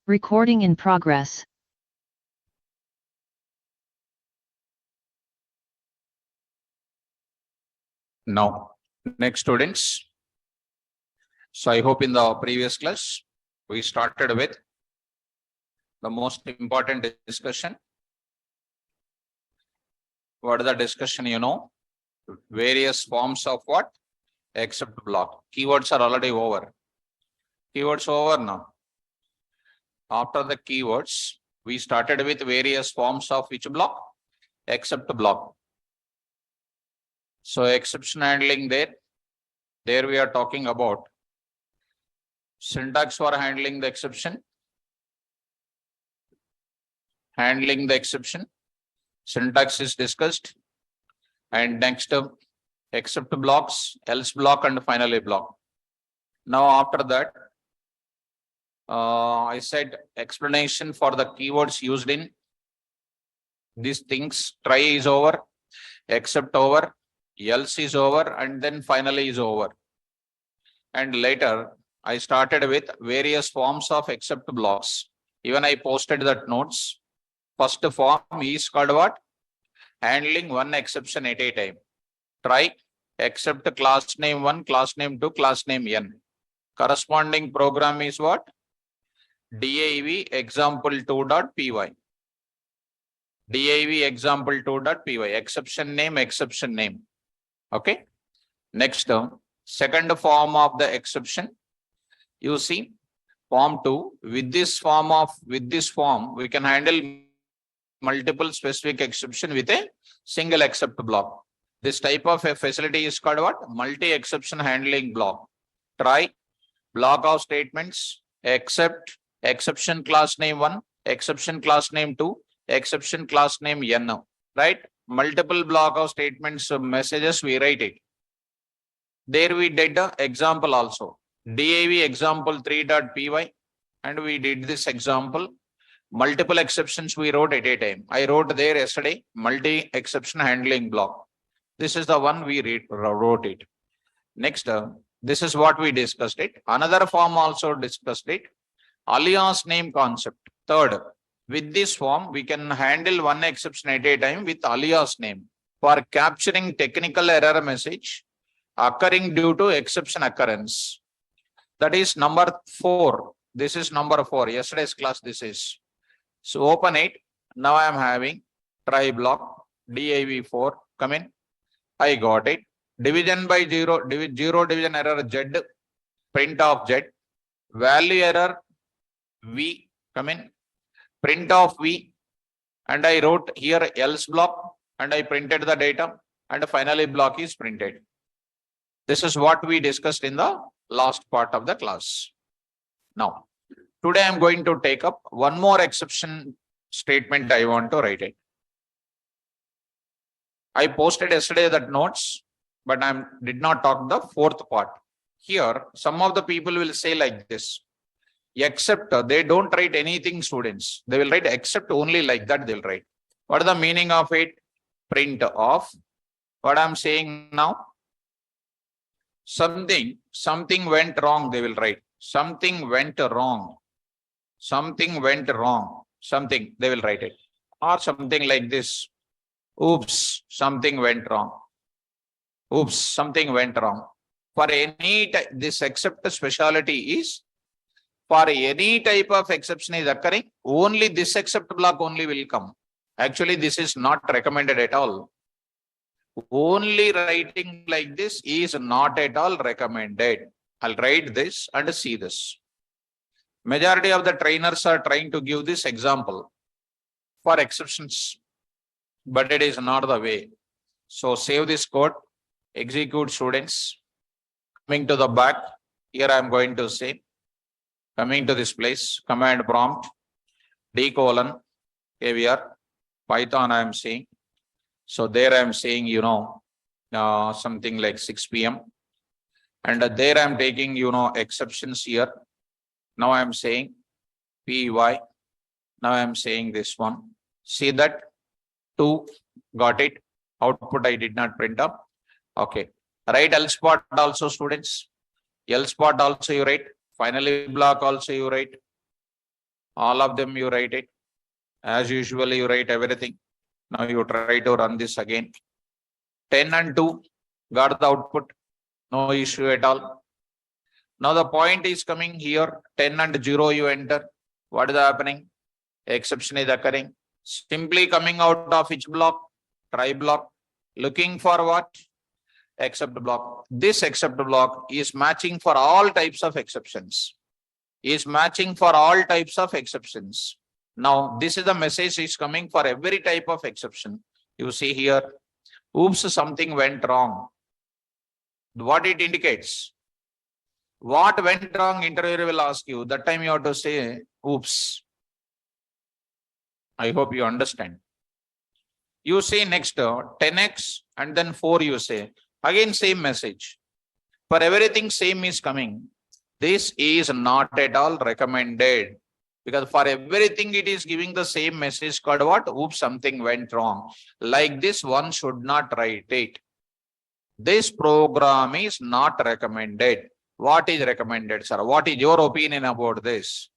Recording in progress. Now, next students. So I hope in the previous class, we started with the most important discussion. What is the discussion? Various forms of what? Except block. Keywords are already over. Keywords over now. After the keywords, we started with various forms of which block? Except block. So exception handling there we are talking about syntax for handling the exception. Handling the exception. Syntax is discussed. And next, except blocks, else block, and finally block. Now, after that, I said explanation for the keywords used in these things. Try is over, except over, else is over, and then finally is over. And later, I started with various forms of except blocks. Even I posted that notes. First form is called what? Handling one exception at a time. Try except class name 1, class name 2, class name n. Corresponding program is what? div example2.py. div example2.py. Exception name. Okay. Next, second form of the exception. You see, form 2. With this form, we can handle multiple specific exception with a single except block. This type of a facility is called what? Multi-exception handling block. Try block of statements, except, exception class name 1, exception class name 2, exception class name n. Right? Multiple block of statements, messages, we write it. There we did the example also. div example3.py, and we did this example. Multiple exceptions we wrote at a time. I wrote there yesterday, multi-exception handling block. This is the one we wrote it. Next, this is what we discussed it. Another form also discussed it. Alias name concept. Third, with this form, we can handle one exception at a time with alias name for capturing technical error message occurring due to exception occurrence. That is number 4. This is number 4. Yesterday's class this is. So open it. Now I am having try block div4. Come in. I got it. Division by 0 division error z, print of z. Value error v. Come in. Print of v. And I wrote here else block and I printed the data, and finally block is printed. This is what we discussed in the last part of the class. Now, today I am going to take up one more exception statement. I want to write it. I posted yesterday that notes, but I did not talk the fourth part. Here, some of the people will say like this, except they don't write anything, students. They will write except only like that they'll write. What is the meaning of it? Print of. What I'm saying now? Something went wrong, they will write. Something went wrong. Something went wrong. Something, they will write it. Or something like this. Oops, something went wrong. Oops, something went wrong. For any type, this except speciality is, for any type of exception is occurring, only this except block only will come. Actually, this is not recommended at all. Only writing like this is not at all recommended. I'll write this and see this. Majority of the trainers are trying to give this example for exceptions, but it is not the way. So save this code, execute, students. Coming to the back, here I am going to say, coming to this place, command prompt, d:, Python I am saying. So there I am saying, something like 6 p.m. And there I am taking, exceptions here. Now I am saying py. Now I am saying this one. See that 2, got it. Output I did not print up. Okay. Write else part also, students. Else part also you write. Finally block also you write. All of them you write it. As usually you write everything. Now you try to run this again. 10 and 2 got the output. No issue at all. Now the point is coming here. 10 and 0 you enter. What is happening? Exception is occurring. Simply coming out of each block? Try block. Looking for what? Except block. This except block is matching for all types of exceptions. Is matching for all types of exceptions. Now, this is the message is coming for every type of exception. You see here, oops, something went wrong. What it indicates? What went wrong, interviewer will ask you. That time you have to say, oops. I hope you understand. You say next 10x and then 4 you say. Again, same message. For everything, same is coming. This is not at all recommended. Because for everything, it is giving the same message called what? Oops, something went wrong. Like this, one should not write it. This program is not recommended. What is recommended, sir? What is your opinion about this?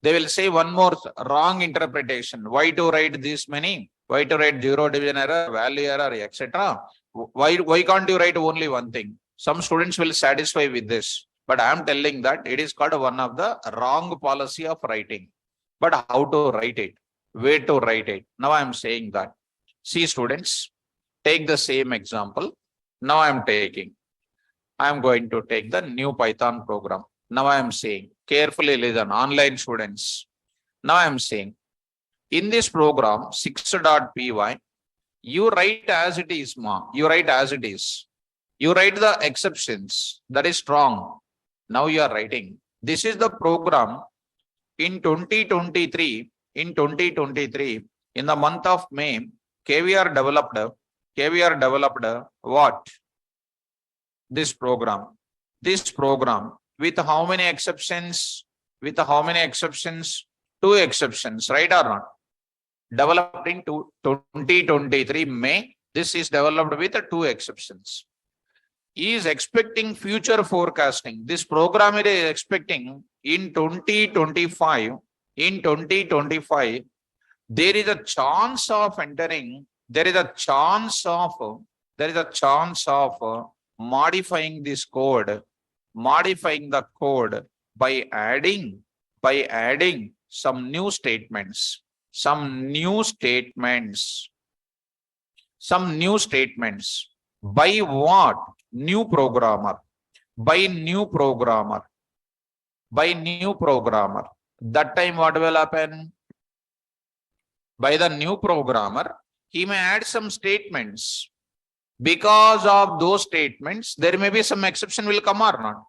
They will say one more wrong interpretation. Why to write this many? Why to write zero division error, value error, etc.? Why can't you write only one thing? Some students will satisfy with this. But I am telling that it is called one of the wrong policy of writing. But how to write it? Where to write it? Now I am saying that. See students, take the same example. Now I am going to take the new Python program. Now I am saying, carefully listen, online students. Now I am saying, in this program, 6.py, you write as it is, ma. You write as it is. You write the exceptions. That is strong. Now you are writing. This is the program in 2023. In 2023, in the month of May, KVR developed what? This program. This program with how many exceptions? With how many exceptions? 2 exceptions, right or not? Developed in 2023 May. This is developed with 2 exceptions. He is expecting future forecasting. This program is expecting in 2025. In 2025, there is a chance of entering. There is a chance of modifying this code, modifying the code by adding some new statements. By what? New programmer. By new programmer. That time what will happen? By the new programmer, he may add some statements. Because of those statements, there may be some exception will come or not.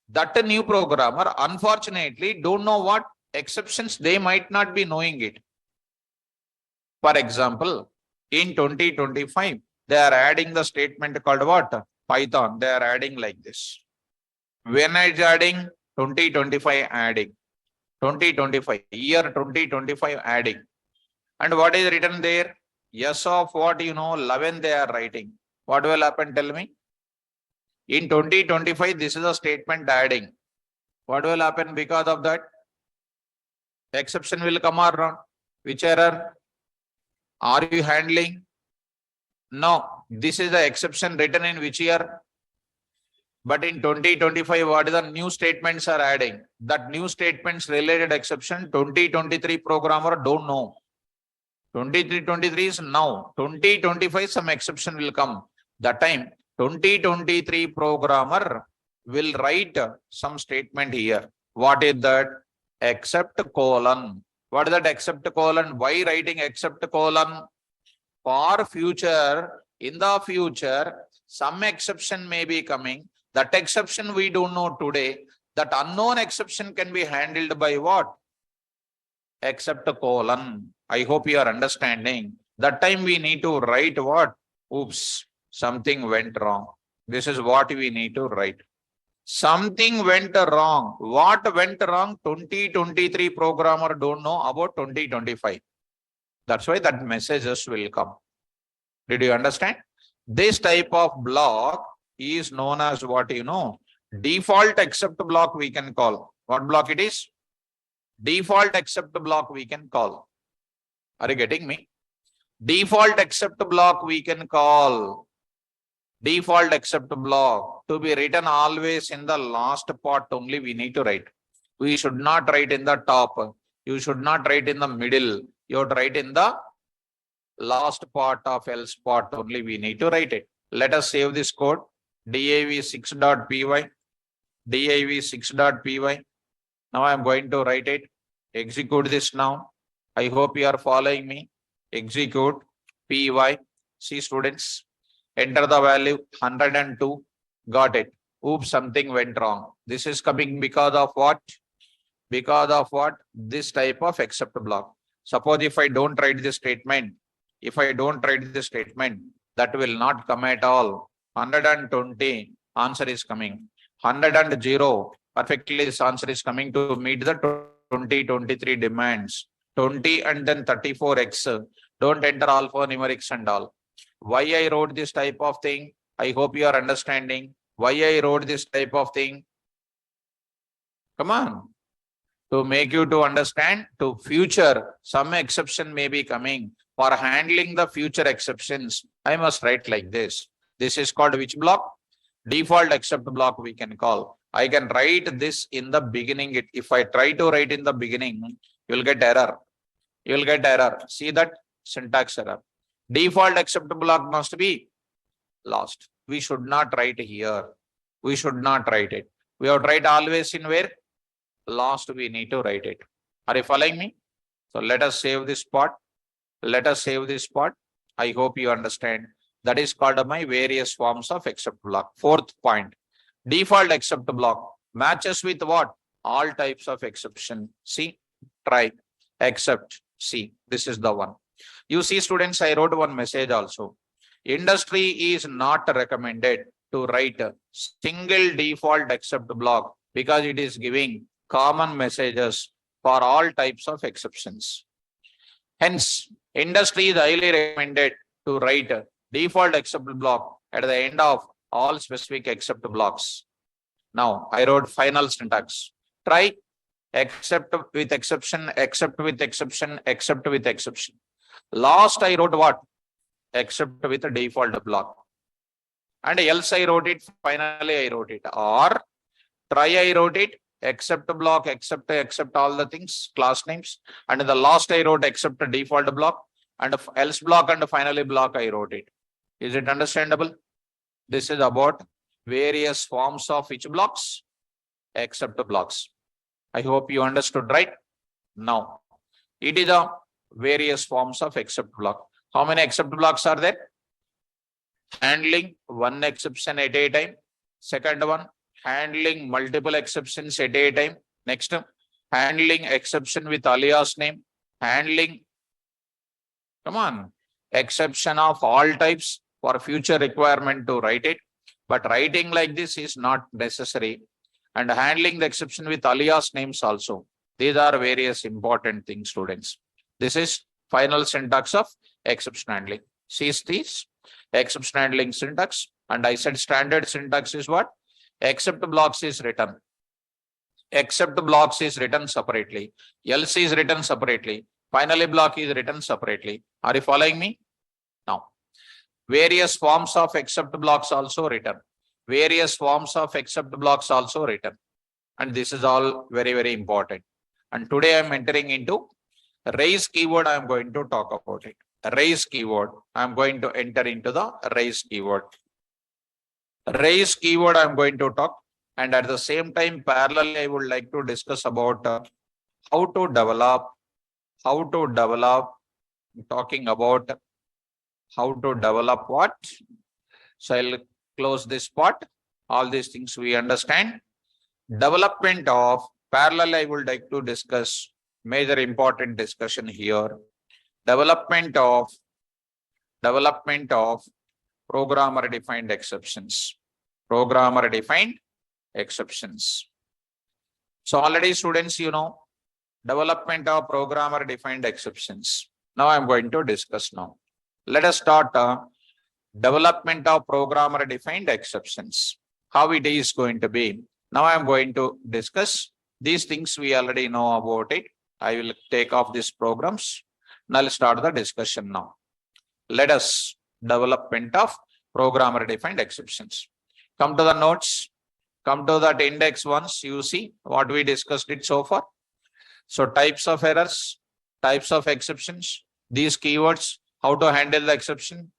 That new programmer, unfortunately, don't know what exceptions, they might not be knowing it. For example, in 2025, they are adding the statement called what? Python. They are adding like this. When is adding? 2025 adding. 2025, year 2025 adding. And what is written there? Yes of what? 11 they are writing. What will happen? Tell me. In 2025, this is a statement adding. What will happen because of that? Exception will come or not? Which error are you handling? No, this is the exception written in which year? But in 2025, what is the new statements are adding? That new statements related exception, 2023 programmer don't know. 2023 is now. 2025, some exception will come. That time, 2023 programmer will write some statement here. What is that? Except colon. What is that except colon? Why writing except colon? For future, in the future, some exception may be coming. That exception we don't know today. That unknown exception can be handled by what? Except colon. I hope you are understanding. That time we need to write what? Oops, something went wrong. This is what we need to write. Something went wrong. What went wrong? 2023 programmer don't know about 2025. That's why that messages will come. Did you understand? This type of block is known as what? Default except block we can call. What block it is? Default except block we can call. Are you getting me? Default except block we can call. Default except block to be written always in the last part only we need to write. We should not write in the top. You should not write in the middle. You have to write in the last part of else part only we need to write it. Let us save this code. div6.py. div6.py. Now I am going to write it. Execute this now. I hope you are following me. Execute py. See students, enter the value 102. Got it. Oops, something went wrong. This is coming because of what? Because of what? This type of except block. Suppose if I don't write this statement, that will not come at all. 120, answer is coming. 100, perfectly this answer is coming to meet the 2023 demands. 20 and then 34x. Don't enter alphanumerics and all. Why I wrote this type of thing? I hope you are understanding. Why I wrote this type of thing? Come on. To make you to understand, to future, some exception may be coming. For handling the future exceptions, I must write like this. This is called which block? Default except block we can call. I can write this in the beginning. If I try to write in the beginning, you will get error. You will get error. See that syntax error. Default except block must be last. We should not write here. We should not write it. We have to write always in where? Last we need to write it. Are you following me? So let us save this part. Let us save this part. I hope you understand. That is called my various forms of except block. Fourth point. Default except block matches with what? All types of exception. See, try, except. See, this is the one. You see students, I wrote one message also. Industry is not recommended to write a single default except block because it is giving common messages for all types of exceptions. Hence, industry is highly recommended to write a default except block at the end of all specific except blocks. Now, I wrote final syntax. Try except with exception, except with exception, except with exception. Last, I wrote what? Except with a default block. And else I wrote it, finally I wrote it. Or try I wrote it, except block, except all the things, class names. And in the last I wrote except a default block. And else block and finally block I wrote it. Is it understandable? This is about various forms of which blocks? Except blocks. I hope you understood, right? Now, it is a various forms of except block. How many except blocks are there? Handling one exception at a time. Second one, handling multiple exceptions at a time. Next, handling exception with alias name. Handling, come on, exception of all types for future requirement to write it. But writing like this is not necessary. And handling the exception with alias names also. These are various important things, students. This is final syntax of exception handling. See this exception handling syntax. And I said standard syntax is what? Except blocks is written. Except blocks is written separately. Else is written separately. Finally block is written separately. Are you following me? Now, various forms of except blocks also written. Various forms of except blocks also written. And this is all very, very important. And today I am entering into raise keyword. I am going to talk about it. Raise keyword. I am going to enter into the raise keyword. Raise keyword I am going to talk. And at the same time, parallelly, I would like to discuss about how to develop. Talking about how to develop what? So I'll close this part. All these things we understand. Development of parallel, I would like to discuss major important discussion here. Development of programmer defined exceptions. Programmer defined exceptions. So already students, you know, development of programmer defined exceptions. Now I'm going to discuss now. Let us start development of programmer defined exceptions. How it is going to be. Now I'm going to discuss these things we already know about it. I will take off these programs and I'll start the discussion now. Let us development of programmer defined exceptions. Come to the notes, come to that index once, you see what we discussed it so far. So types of errors, types of exceptions, these keywords, how to handle the exception,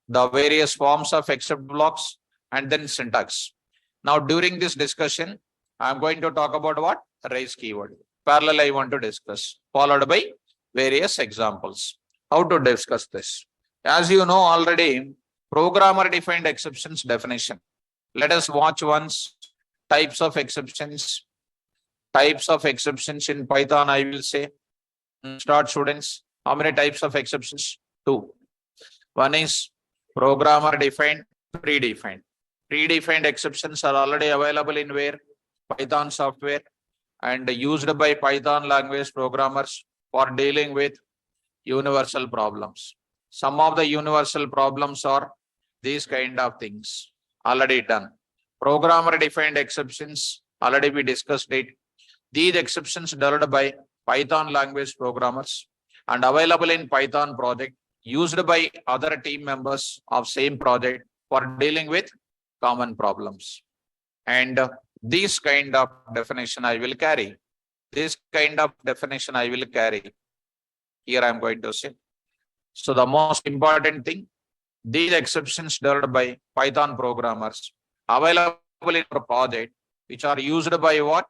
the various forms of except blocks, and then syntax. Now during this discussion, I'm going to talk about what? Raise keyword. Parallel I want to discuss, followed by various examples. How to discuss this? As you know already, programmer defined exceptions definition. Let us watch once types of exceptions. Types of exceptions in Python, I will say. Start students. How many types of exceptions? 2. One is programmer defined, predefined. Predefined exceptions are already available in where? Python software, and used by Python language programmers for dealing with universal problems. Some of the universal problems are these kind of things already done. Programmer defined exceptions, already we discussed it. These exceptions developed by Python language programmers and available in Python project, used by other team members of same project for dealing with common problems. And this kind of definition I will carry. This kind of definition I will carry. Here I am going to say. So the most important thing, these exceptions developed by Python programmers available in our project, which are used by what?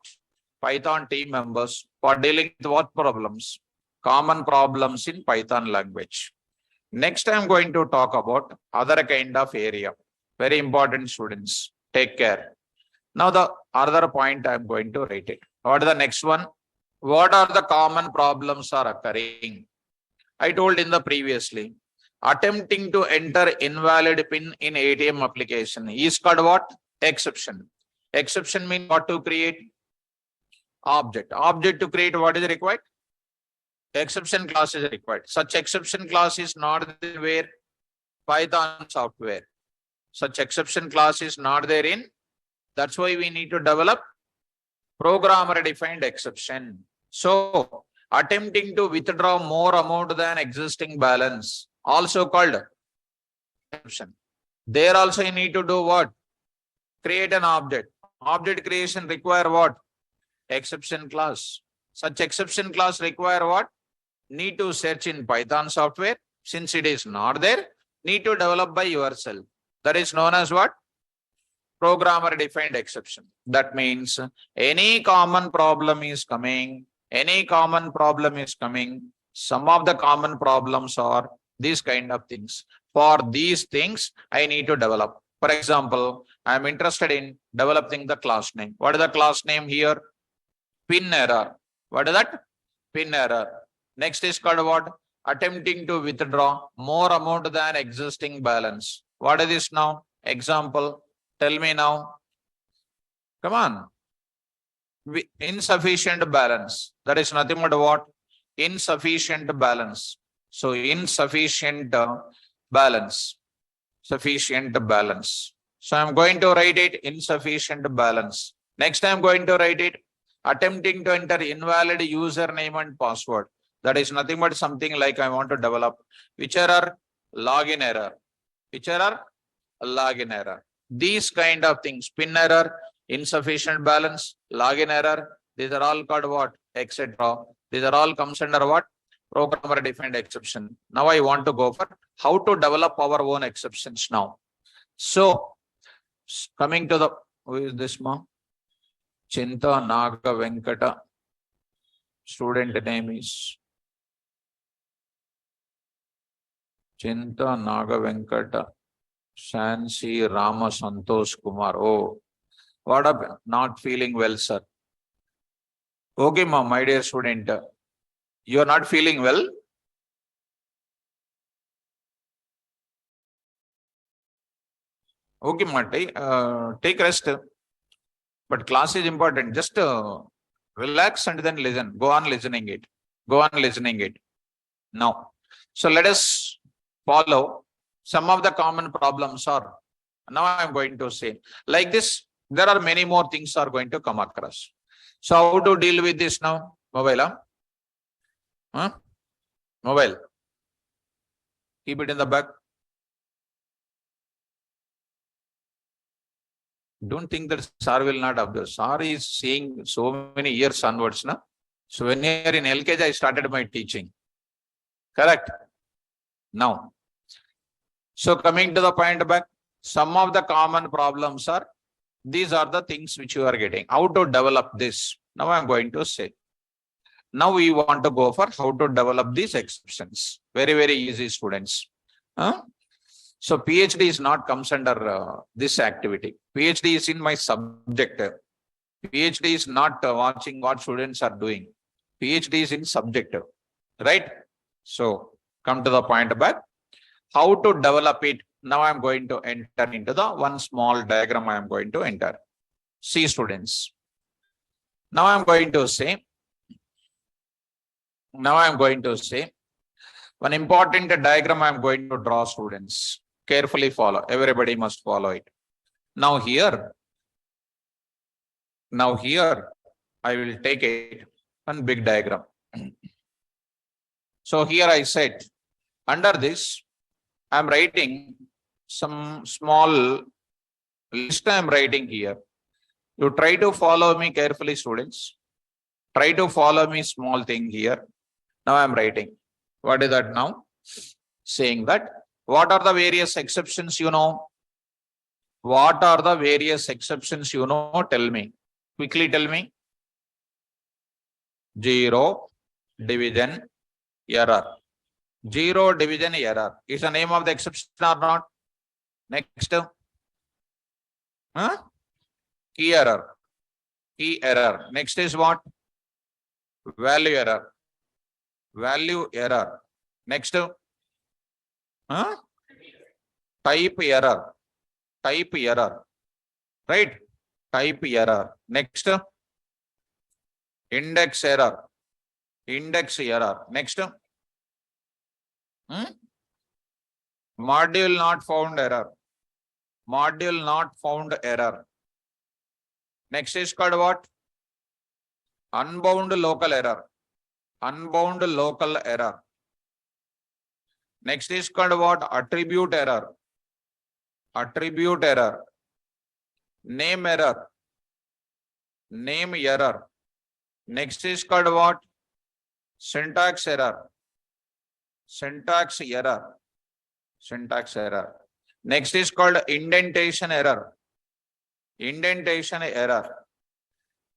Python team members for dealing with what problems? Common problems in Python language. Next, I am going to talk about other kind of area. Very important, students. Take care. Now, the other point I am going to write it. What is the next one? What are the common problems are occurring? I told in the previously, attempting to enter invalid PIN in ATM application is called what? Exception. Exception means what to create? Object. Object to create what is required? Exception class is required. Such exception class is not there where? Python software. Such exception class is not there in. That's why we need to develop programmer defined exception. So attempting to withdraw more amount than existing balance, also called exception. There also you need to do what? Create an object. Object creation require what? Exception class. Such exception class require what? Need to search in Python software. Since it is not there, need to develop by yourself. That is known as what? Programmer defined exception. That means any common problem is coming. Some of the common problems are these kind of things. For these things, I need to develop. For example, I am interested in developing the class name. What is the class name here? PIN error. What is that? PIN error. Next is called what? Attempting to withdraw more amount than existing balance. What is this now? Example. Tell me now. Come on. Insufficient balance. That is nothing but what? Insufficient balance. So insufficient balance. Sufficient balance. So I'm going to write it insufficient balance. Next I'm going to write it attempting to enter invalid username and password. That is nothing but something like I want to develop. Which error? Login error. Which error? Login error. These kind of things, PIN error, insufficient balance, login error, these are all called what? Etc. These are all comes under what? Programmer defined exception. Now I want to go for how to develop our own exceptions now. So coming to the, who is this ma? Chinta Naga Venkata. Student name is Chinta Naga Venkata. Shansi Rama Santosh Kumar. Oh, what up? Not feeling well, sir. Okay, ma'am, my dear student. You are not feeling well? Okay, ma'am, take rest. But class is important. Just relax and then listen. Go on listening it. Now, so let us follow. Some of the common problems are, now I am going to say, like this, there are many more things are going to come across. So how to deal with this now? Mobile. Huh? Mobile. Keep it in the back. Don't think that sir will not observe. Sir is seeing so many years onwards. Na? So when you are in LKG, I started my teaching. Correct? Now. So coming to the point back, some of the common problems are, these are the things which you are getting. How to develop this? Now I am going to say. Now we want to go for how to develop these exceptions. Very, very easy, students. So PhD is not comes under this activity. PhD is in my subject. PhD is not watching what students are doing. PhD is in subject, right? So come to the point back. How to develop it? Now I am going to enter into the one small diagram I am going to enter. See, students. Now I am going to say, one important diagram I am going to draw, students. Carefully follow. Everybody must follow it. Now here I will take it one big diagram. So here I said, under this, I am writing some small list I am writing here. You try to follow me carefully, students. Try to follow me small thing here. Now I am writing. What is that now? Saying that, what are the various exceptions you know? What are the various exceptions you know? Tell me. Quickly tell me. Zero division error. Zero division error is the name of the exception or not? Next. Key error. Key error. Next is what? Value error. Value error. Next. Type error. Type error. Right? Type error. Next. Index error. Index error. Next. Module not found error. Module not found error. Next is called what? Unbound local error. Unbound local error. Next is called what? Attribute error. Attribute error. Name error. Name error. Next is called what? Syntax error. Syntax error. Syntax error. Next is called indentation error. Indentation error.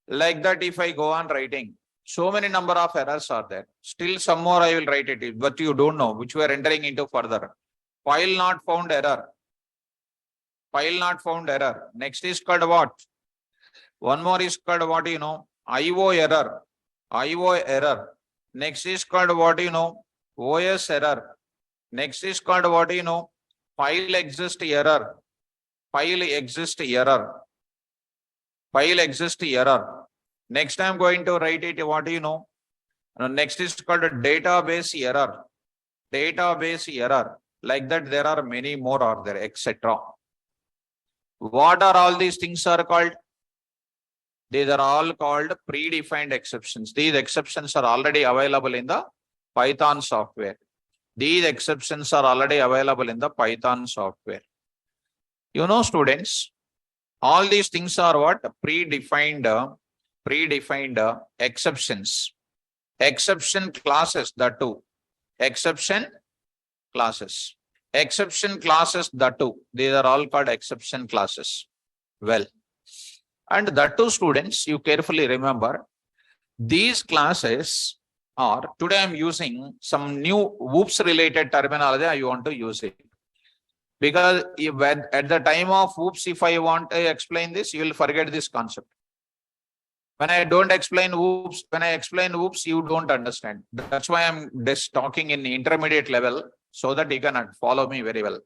Like that, if I go on writing, so many number of errors are there. Still some more I will write it, but you don't know, which we are entering into further. File not found error. File not found error. Next is called what? One more is called what you know? IO error. IO error. Next is called what you know? OS error. Next is called what you know? File exist error. File exist error. File exist error. Next I am going to write it, what do you know? Next is called a database error. Database error. Like that, there are many more are there, etc. What are all these things are called? These are all called predefined exceptions. These exceptions are already available in the Python software. These exceptions are already available in the Python software. You know, students, all these things are what? Predefined exceptions. Exception classes, that too. Exception classes. Exception classes, that too. These are all called exception classes. Well, and that too, students, you carefully remember, these classes are, today I am using some new OOPS related terminology, I want to use it. Because if at the time of OOPS, if I want to explain this, you will forget this concept. When I don't explain OOPS, when I explain OOPS, you don't understand. That's why I'm just talking in the intermediate level so that you can follow me very well.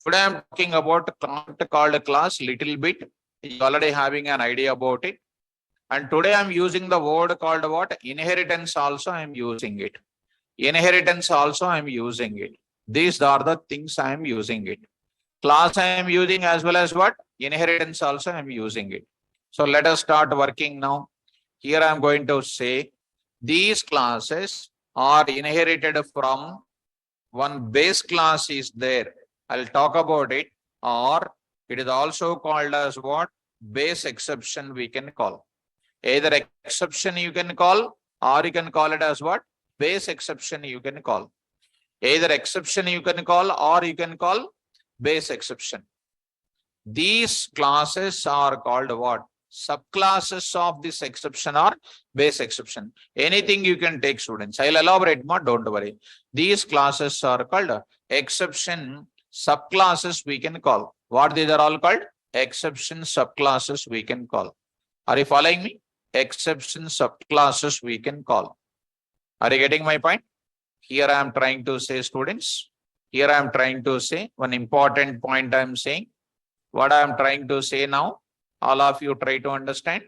Today I'm talking about a concept called class little bit. You're already having an idea about it. And today I'm using the word called what? Inheritance also I'm using it. Inheritance also I'm using it. These are the things I am using it. Class I am using as well as what? Inheritance also I am using it. So let us start working now. Here I am going to say these classes or inherited from one base class is there. I'll talk about it. Or it is also called as what? Base exception we can call. Either exception you can call, or you can call it as what? Base exception you can call. Either exception you can call, or you can call base exception. These classes are called what? Subclasses of this exception or base exception. Anything you can take, students. I'll elaborate more, don't worry. These classes are called exception subclasses we can call. What these are all called? Exception subclasses we can call. Are you following me? Exception subclasses we can call. Are you getting my point? Here I am trying to say, students, here I am trying to say one important point I am saying. What I am trying to say now, all of you try to understand.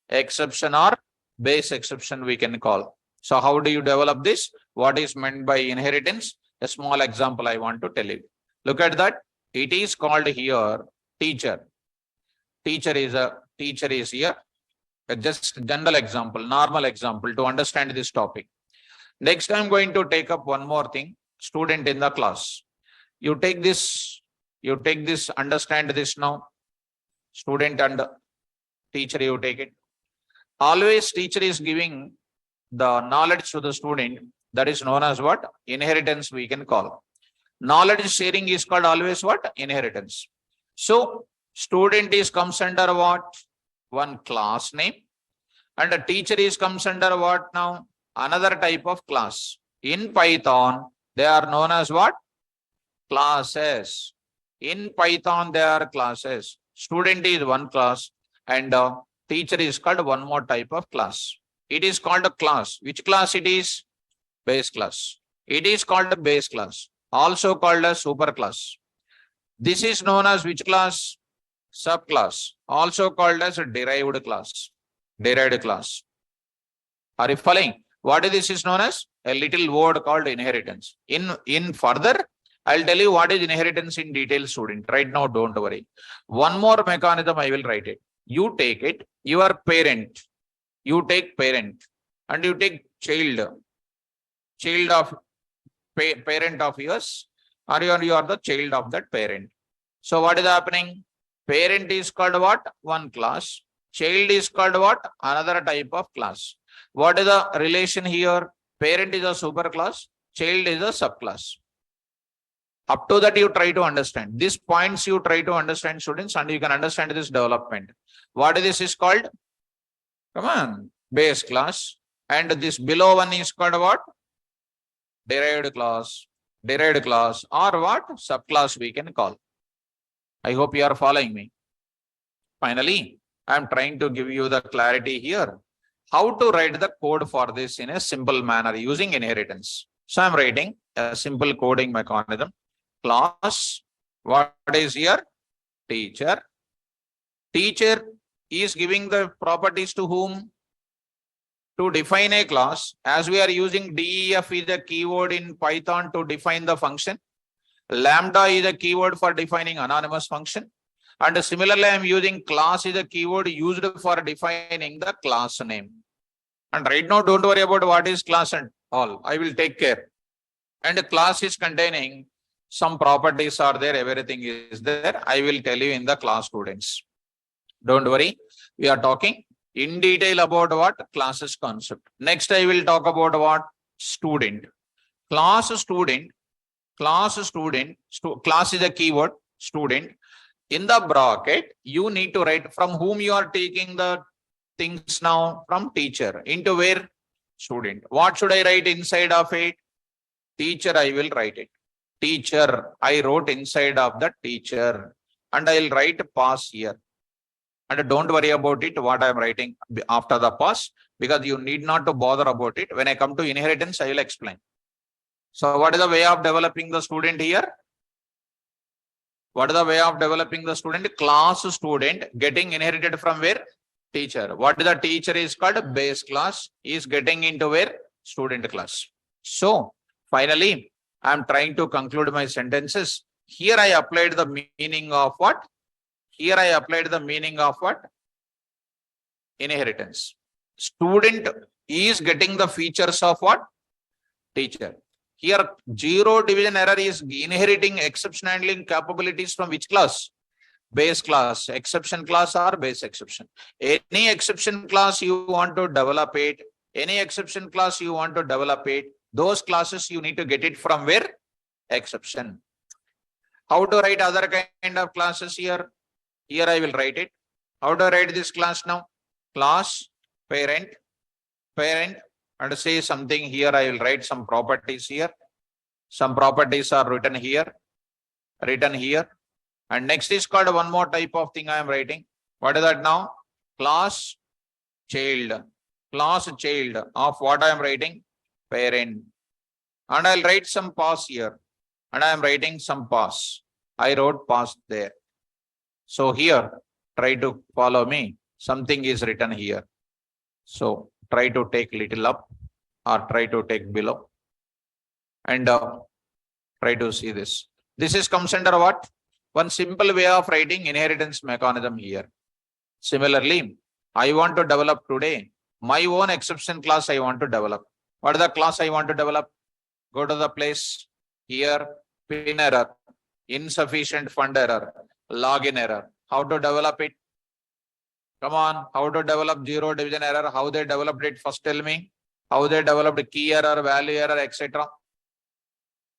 Exception or base exception we can call. So how do you develop this? What is meant by inheritance? A small example I want to tell you. Look at that. It is called here teacher. Teacher is here. Just general example, normal example to understand this topic. Next, I'm going to take up one more thing. Student in the class. You take this, understand this now. Student and teacher, you take it. Always teacher is giving the knowledge to the student. That is known as what? Inheritance we can call. Knowledge sharing is called always what? Inheritance. So student is comes under what? One class name. And a teacher is comes under what now? Another type of class. In Python, they are known as what? Classes. In Python, they are classes. Student is one class and teacher is called one more type of class. It is called a class. Which class it is? Base class. It is called a base class. Also called a super class. This is known as which class? Subclass. Also called as a derived class. Derived class. Are you following? What this is known as? A little word called inheritance. In further, I'll tell you what is inheritance in detail, student. Right now, don't worry. One more mechanism I will write it. You take it, your parent. You take parent and you take child of parent of yours, or you are the child of that parent. So what is happening? Parent is called what? One class. Child is called what? Another type of class. What is the relation here? Parent is a superclass, child is a subclass. Up to that you try to understand. These points you try to understand, students, and you can understand this development. What this is called? Come on, base class. And this below one is called what? Derived class. Derived class or what? Subclass we can call. I hope you are following me. Finally, I am trying to give you the clarity here. How to write the code for this in a simple manner using inheritance. So I'm writing a simple coding mechanism. Class, what is here? Teacher. Teacher is giving the properties to whom? To define a class. As we are using def is a keyword in Python to define the function. Lambda is a keyword for defining anonymous function. And similarly, I am using class is a keyword used for defining the class name. And right now, don't worry about what is class and all. I will take care. And the class is containing some properties are there, everything is there. I will tell you in the class, students. Don't worry. We are talking in detail about what? Classes concept. Next, I will talk about what? Student. Class student. Class student. Class is a keyword. Student. In the bracket, you need to write from whom you are taking the things now. From teacher. Into where? Student. What should I write inside of it? Teacher, I will write it. Teacher, I wrote inside of the teacher. And I will write pass here. And don't worry about it, what I am writing after the pass, because you need not to bother about it. When I come to inheritance, I will explain. So what is the way of developing the student here? What is the way of developing the student? Class student getting inherited from where? Teacher. What is the teacher is called? Base class is getting into where? Student class. So finally, I am trying to conclude my sentences. Here I applied the meaning of what? Here I applied the meaning of what? Inheritance. Student is getting the features of what? teacher. Here, zero division error is inheriting exception handling capabilities from which class? Base class, exception class or base exception. Any exception class you want to develop it, any exception class you want to develop it, those classes you need to get it from where? Exception. How to write other kind of classes here? Here I will write it. How to write this class now? Class, parent, and say something here. I will write some properties here. Some properties are written here. And next is called one more type of thing I am writing. What is that now? Class child. Class child of what I am writing? Parent. And I'll write some pass here. And I am writing some pass. I wrote pass there. So here, try to follow me. Something is written here. So try to take little up or try to take below. And try to see this. This is comes under what? One simple way of writing inheritance mechanism here. Similarly, I want to develop today my own exception class I want to develop. What is the class I want to develop? Go to the place here, pin error, insufficient fund error, login error. How to develop it? Come on, how to develop zero division error? How they developed it? First tell me. How they developed key error, value error, etc.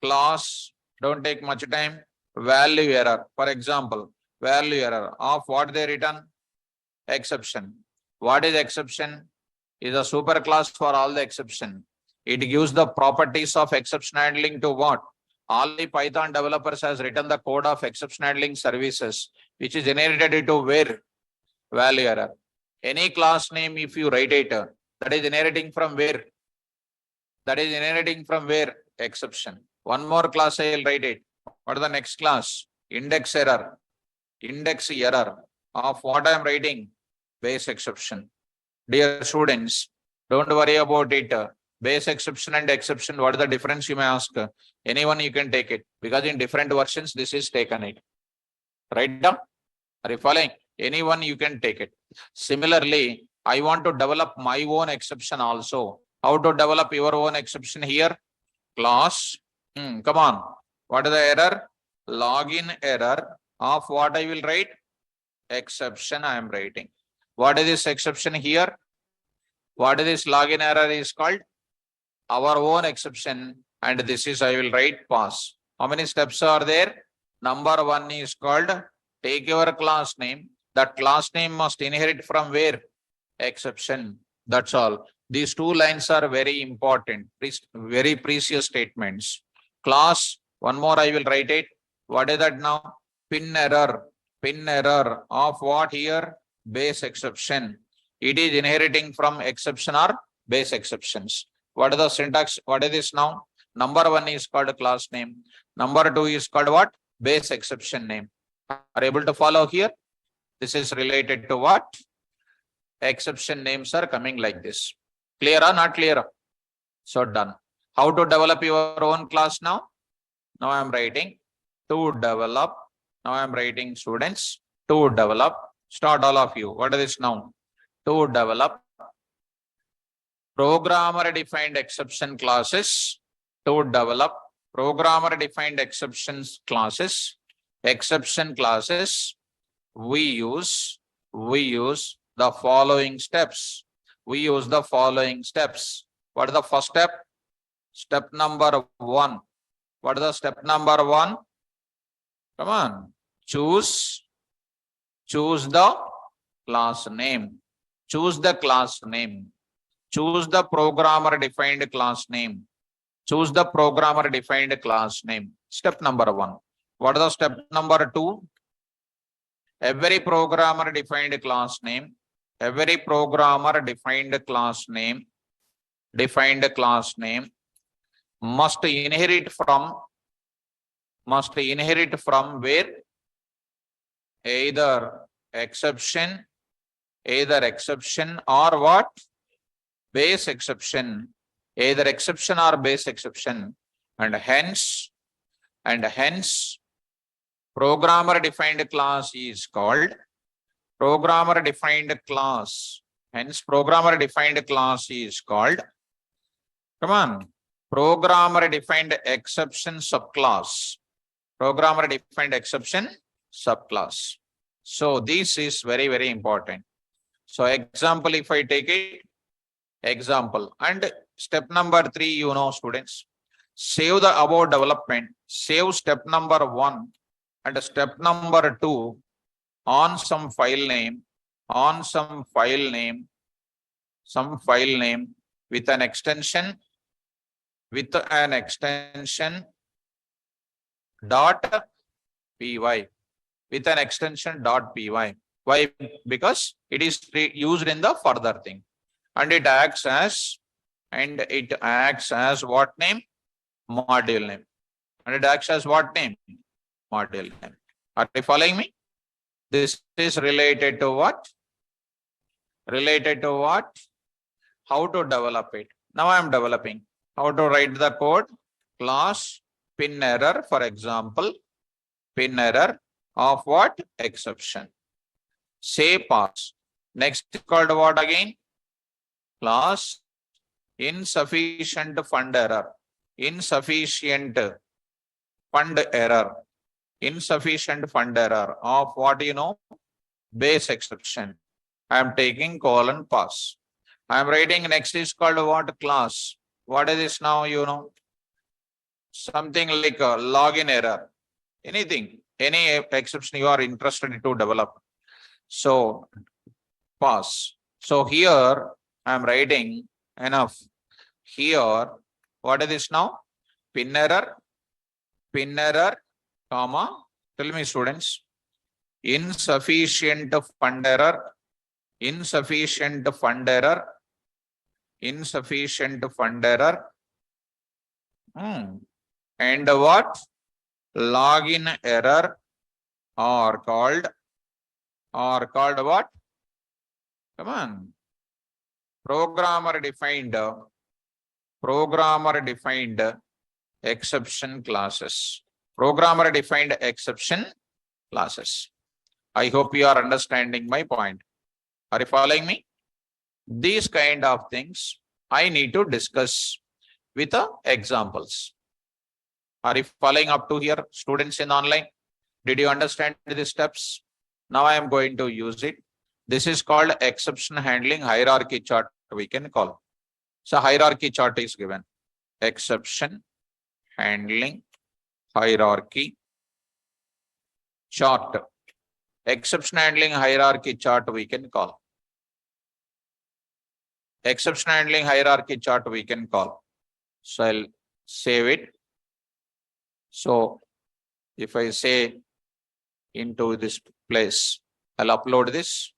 Class, don't take much time. Value error, for example, value error of what they written? Exception. What is exception? Is a super class for all the exception. It gives the properties of exception handling to what? All the Python developers has written the code of exception handling services, which is inherited into where? Value error. Any class name, if you write it, that is inheriting from where? That is inheriting from where? Exception. One more class I will write it. What is the next class? Index error. Index error of what I am writing? Base exception. Dear students, don't worry about it. Base exception and exception, what is the difference you may ask? Anyone you can take it because in different versions this is taken it. Write down. Are you following? Anyone you can take it. Similarly, I want to develop my own exception also. How to develop your own exception here? Class. Come on. What is the error? Login error of what I will write? Exception I am writing. What is this exception here? What is this login error is called? Our own exception, and this is I will write pass. How many steps are there? Number one is called take your class name. That class name must inherit from where? Exception. That's all. These two lines are very important, very precious statements. Class, one more I will write it. What is that now? Pin error. Pin error of what here? Base exception. It is inheriting from exception or base exceptions. What is the syntax? What is this now? Number one is called class name. Number two is called what? Base exception name. Are you able to follow here? This is related to what? Exception names are coming like this. Clear or not clear? So done. How to develop your own class now? Now I am writing to develop. Now I am writing students to develop. Start all of you. What is this now? To develop programmer defined exception classes. To develop programmer defined exceptions classes. Exception classes. We use the following steps. We use the following steps. What is the first step? Step number one. What is the step number one? Come on. Choose the class name. Choose the class name. Choose the programmer defined class name. Choose the programmer defined class name. Step number one. What is the step number two? Every programmer defined class name. Every programmer defined class name. Must inherit from where? Either exception or what? Base exception. Either exception or base exception. And hence programmer defined class is called programmer defined class. Hence programmer defined class is called, come on, programmer defined exception subclass. Programmer defined exception subclass. So this is very, very important. So example, if I take it, example, and step number 3, you know, students, save the above development, save step number 1 and step number 2 on some file name, some file name with an extension dot py, with an extension dot py. Why? Because it is used in the further thing, and it acts as what name? Module name. And it acts as what name? Module name. Are you following me? This is related to what? Related to what? How to develop it. Now I am developing. How to write the code? Class pin error, for example, pin error of what? Exception. Say pass. Next called what again? Class insufficient fund error. Insufficient fund error. Insufficient fund error of what, you know? Base exception. I am taking colon pass. I am writing next is called what? Class. What is this now, you know? Something like a login error. Anything, any exception you are interested to develop. So pass. So here I am writing enough. Here, what is this now? Pin error, comma. Tell me, students. Insufficient fund error, insufficient fund error, insufficient fund error. And what? Login error are called what? Come on. Programmer defined exception classes. Programmer defined exception classes. I hope you are understanding my point. Are you following me? These kind of things I need to discuss with examples. Are you following up to here, students in online? Did you understand the steps? Now I am going to use it. This is called exception handling hierarchy chart, we can call. So hierarchy chart is given. Exception handling hierarchy chart. Exception handling hierarchy chart we can call. Exception handling hierarchy chart we can call. So I'll save it. So if I say into this place, I'll upload this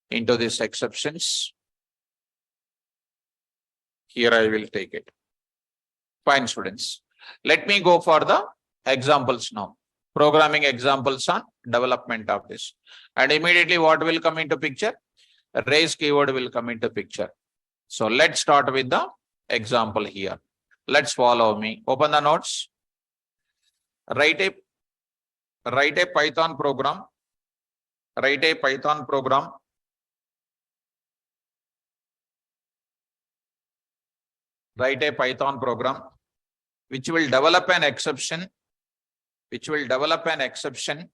into this exceptions. Here I will take it. Fine, students. Let me go for the examples now. Programming examples on development of this. And immediately what will come into picture? Raise keyword will come into picture. So let's start with the example here. Let's follow me. Open the notes. Write a Python program. Write a Python program. Write a Python program which will develop an exception. Which will develop an exception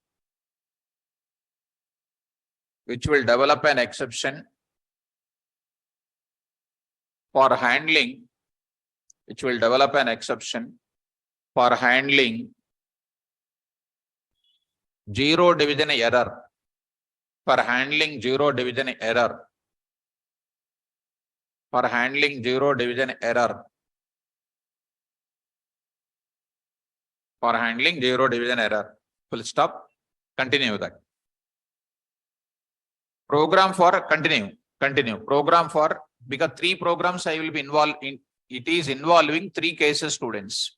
for handling. Which will develop an exception for handling zero division error. For handling zero division error. For handling zero division error. For handling zero division error. Full stop. Continue that. Program for continue. Program for, because 3 programs I will be involved in. It is involving 3 cases, students.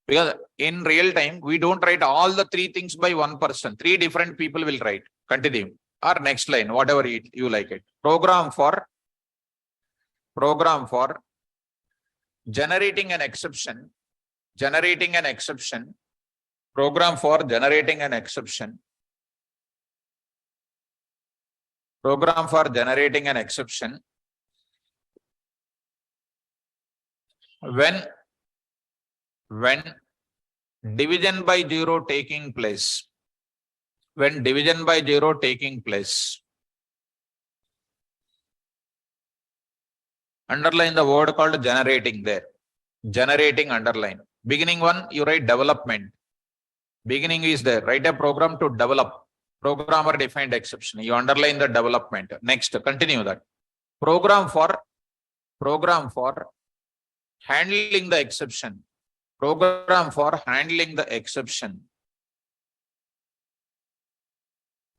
Because in real time, we don't write all the 3 things by one person. 3 different people will write. Continue. Or next line, whatever you like it. Program for generating an exception. Program for generating an exception. Program for generating an exception when division by 0 taking place, when division by 0 taking place, underline the word called generating there. Generating, underline. Beginning one, you write development. Beginning is there. Write a program to develop. Programmer defined exception. You underline the development. Next, continue that. Program for handling the exception. Program for handling the exception.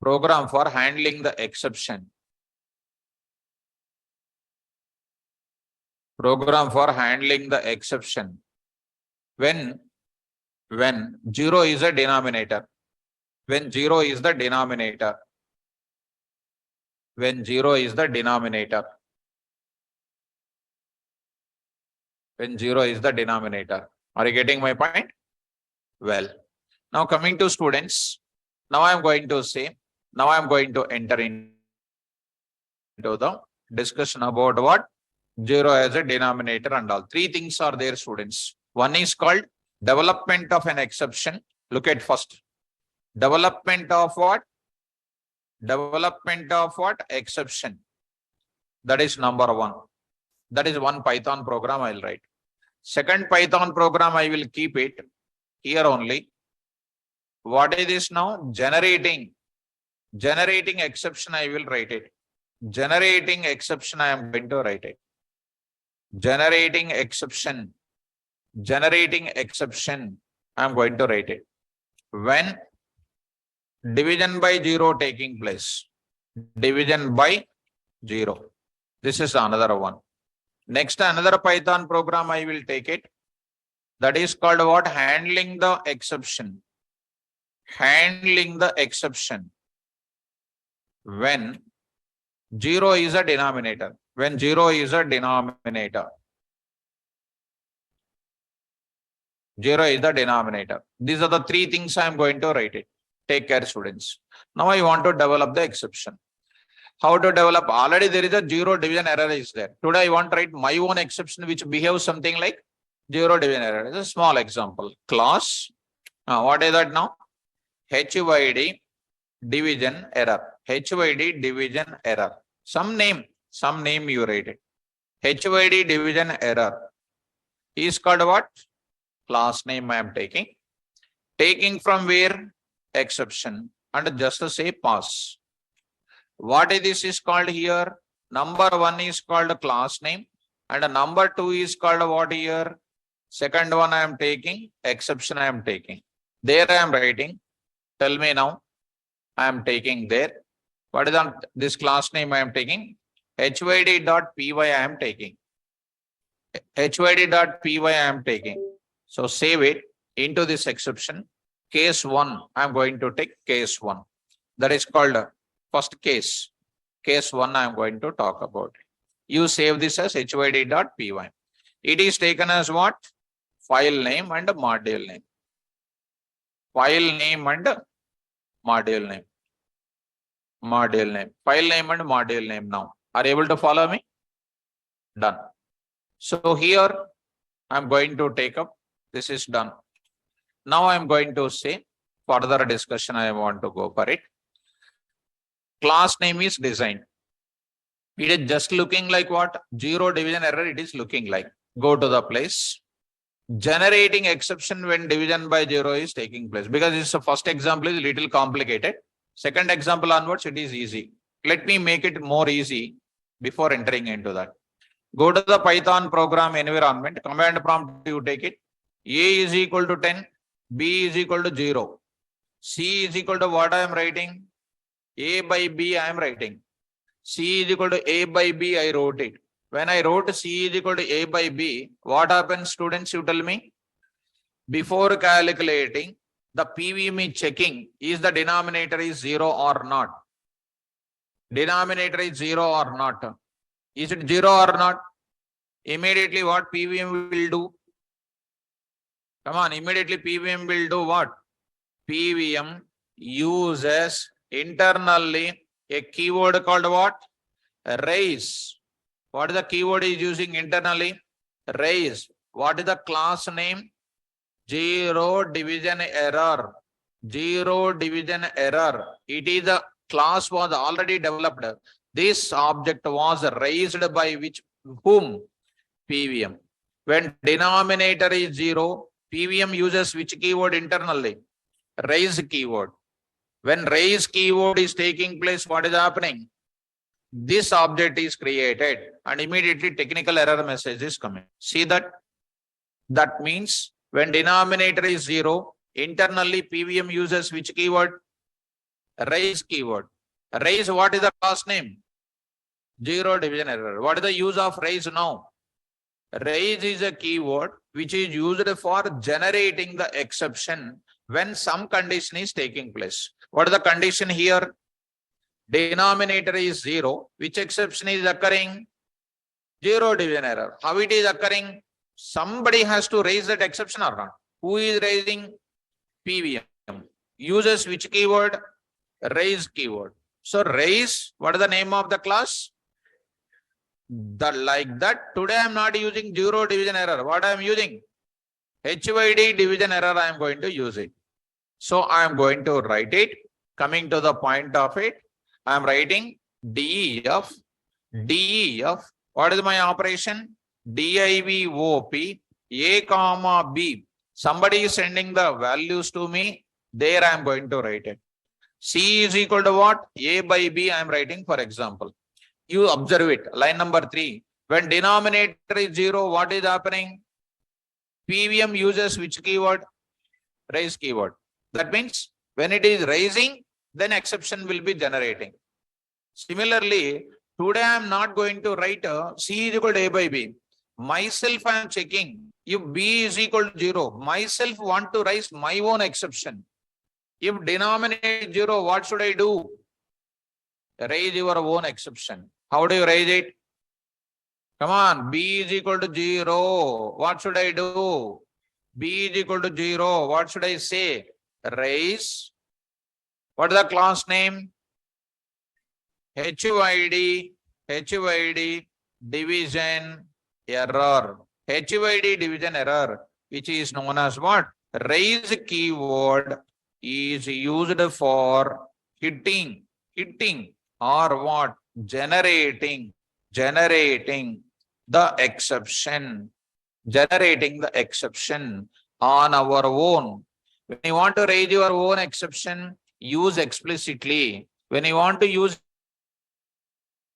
Program for handling the exception. Program for handling the exception. When 0 is a denominator. When 0 is the denominator. When 0 is the denominator. When 0 is the denominator. Are you getting my point? Well, now coming to students, now I am going to enter into the discussion about what? 0 as a denominator and all. Three things are there, students. One is called development of an exception. Look at first. Development of what? Development of what? Exception. That is number one. That is one Python program I will write. Second Python program I will keep it here only. What is this now? Generating exception I will write it. Generating exception I am going to write it. Generating exception I am going to write it. When division by 0 taking place. Division by 0. This is another one. Next, another Python program I will take it. That is called what? Handling the exception. Handling the exception. When 0 is a denominator. When 0 is a denominator. 0 is the denominator. These are the three things I am going to write it. Take care, students. Now I want to develop the exception. How to develop? Already there is a 0 division error is there. Today I want to write my own exception which behaves something like 0 division error. It's a small example. Class. What is that now? HYD division error. HYD division error. Some name you write it. HYD division error is called what? Class name I am taking. Taking from where? Exception. And just to say pass. What is this is called here? Number one is called class name. And number two is called what here? Second one I am taking. Exception I am taking. There I am writing. Tell me now. I am taking there. What is this class name I am taking? HYD.py I am taking. HYD.py I am taking. So save it into this exception. Case 1, I am going to take case 1. That is called first case. Case 1 I am going to talk about. You save this as HYD.py. It is taken as what? File name and module name. File name and module name. Module name. File name and module name now. Are you able to follow me? Done. So here I am going to take up. This is done. Now I am going to say further discussion I want to go for it. Class name is design. It is just looking like what? 0 division error it is looking like. Go to the place. Generating exception when division by 0 is taking place. Because this first example is a little complicated. Second example onwards it is easy. Let me make it more easy before entering into that. Go to the Python program environment. Command prompt you take it. A is equal to 10. B is equal to 0. C is equal to what I am writing? A by B I am writing. C is equal to A by B I wrote it. When I wrote C is equal to A by B, what happens, students, you tell me? Before calculating, the PVM is checking, is the denominator is 0 or not? Denominator is 0 or not? Is it 0 or not? Immediately what PVM will do? Come on, immediately PVM will do what? PVM uses internally a keyword called what? Raise. What is the keyword is using internally? Raise. What is the class name? Zero division error. Zero division error. It is a class was already developed. This object was raised by which whom? PVM. When denominator is zero, PVM uses which keyword internally? Raise keyword. When raise keyword is taking place, what is happening? This object is created and immediately technical error message is coming. See that? That means when denominator is zero, internally PVM uses which keyword? Raise keyword. Raise, what is the class name? Zero division error. What is the use of raise now? Raise is a keyword which is used for generating the exception when some condition is taking place. What is the condition here? Denominator is zero. Which exception is occurring? Zero division error. How it is occurring? Somebody has to raise that exception or not? Who is raising? PVM. Uses which keyword? Raise keyword. So raise, what is the name of the class? Like that, today I am not using zero division error. What I am using? HYD division error I am going to use it. So I am going to write it. Coming to the point of it, I am writing DEF. DEF. What is my operation? DIVOP A comma B. Somebody is sending the values to me. There I am going to write it. C is equal to what? A by B I am writing, for example. You observe it. Line number 3. When denominator is zero, what is happening? PVM uses which keyword? Raise keyword. That means when it is raising, then exception will be generating. Similarly, today I am not going to write C is equal to A by B. Myself I am checking. If B is equal to 0, myself want to raise my own exception. If denominator is 0, what should I do? Raise your own exception. How do you raise it? Come on, B is equal to 0. What should I do? B is equal to 0. What should I say? Raise. What is the class name? HYD division error. HYD division error, which is known as what? Raise keyword is used for hitting or what? Generating the exception. Generating the exception on our own. When you want to raise your own exception, use explicitly. When you want to use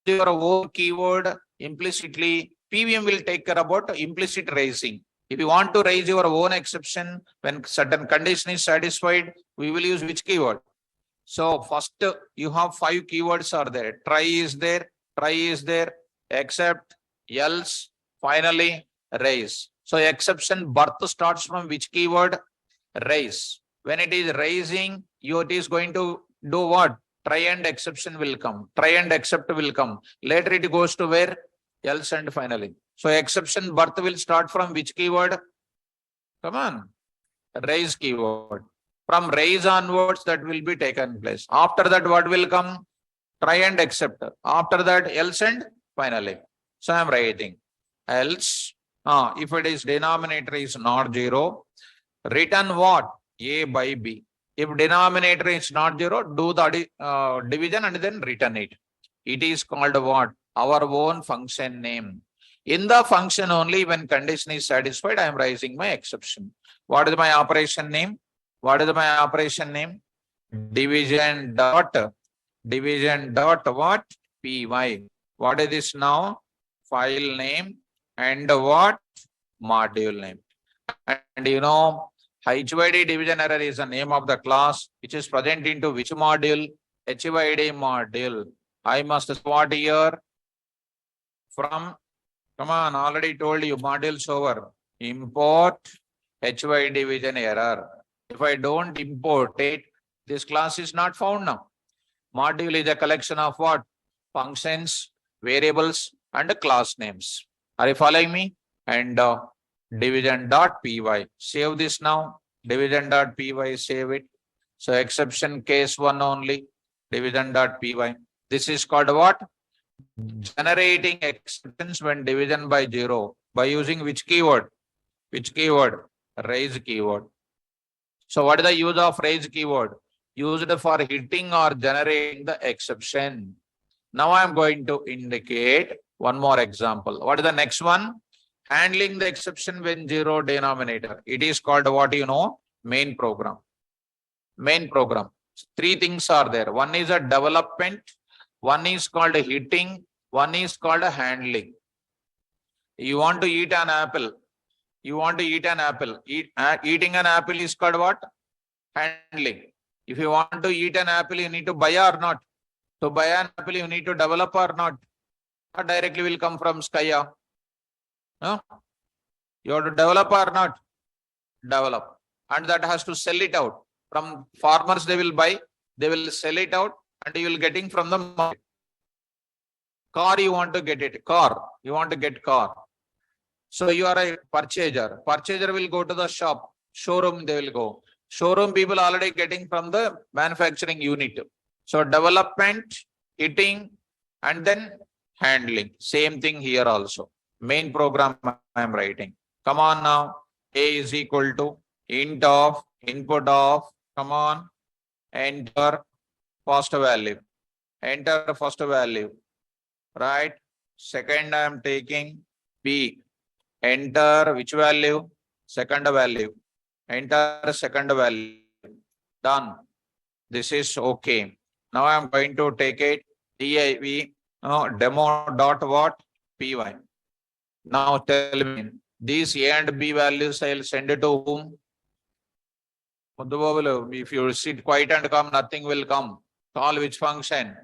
your own keyword implicitly, PVM will take care about implicit raising. If you want to raise your own exception, when certain condition is satisfied, we will use which keyword? So first you have 5 keywords are there. Try is there, except, else, finally raise. So exception birth starts from which keyword? Raise. When it is raising, it is going to do what? Try and exception will come. Try and except will come. Later it goes to where? Else and finally. So exception birth will start from which keyword? Come on. Raise keyword. From raise onwards that will be taken place. After that what will come? Try and accept. After that else and finally. So I am writing else. If it is denominator is not 0, return what? A by B. If denominator is not 0, do the division and then return it. It is called what? Our own function name. In the function only, when condition is satisfied, I am raising my exception. What is my operation name? What is my operation name? Division dot what? Py. What is this now? File name and what? Module name. And you know, HYD division error is the name of the class which is present into which module? HYD module. I must what here? From, come on, already told you modules over. Import HYD division error. If I don't import it, this class is not found now. Module is a collection of what? Functions, variables, and class names. Are you following me? And division.py. Save this now. Division.py, save it. So exception case 1 only. Division.py. This is called what? Generating exceptions when division by 0. By using which keyword? Which keyword? Raise keyword. So what is the use of raise keyword? Used for hitting or generating the exception. Now I am going to indicate one more example. What is the next one? Handling the exception when zero denominator. It is called what you know? Main program. Main program. Three things are there. One is a development. One is called a hitting. One is called a handling. You want to eat an apple. You want to eat an apple. Eating an apple is called what? Handling. If you want to eat an apple, you need to buy or not. To buy an apple, you need to develop or not. Or directly will come from sky. No? You have to develop or not? Develop. And that has to sell it out. From farmers, they will buy, they will sell it out, and you will getting from the market. Car, you want to get it. Car, you want to get car. So you are a purchaser. Purchaser will go to the shop. Showroom, they will go. Showroom people already getting from the manufacturing unit. So development, hitting, and then handling. Same thing here also. Main program I am writing. Come on now. A is equal to int of input of, come on, enter first value. Enter first value. Right. Second I am taking B. Enter which value? Second value. Enter second value. Done. This is okay. Now I am going to take it div demo dot what? Py. Now tell me, these A and B values I will send it to whom? If you sit quiet and come, nothing will come. Call which function?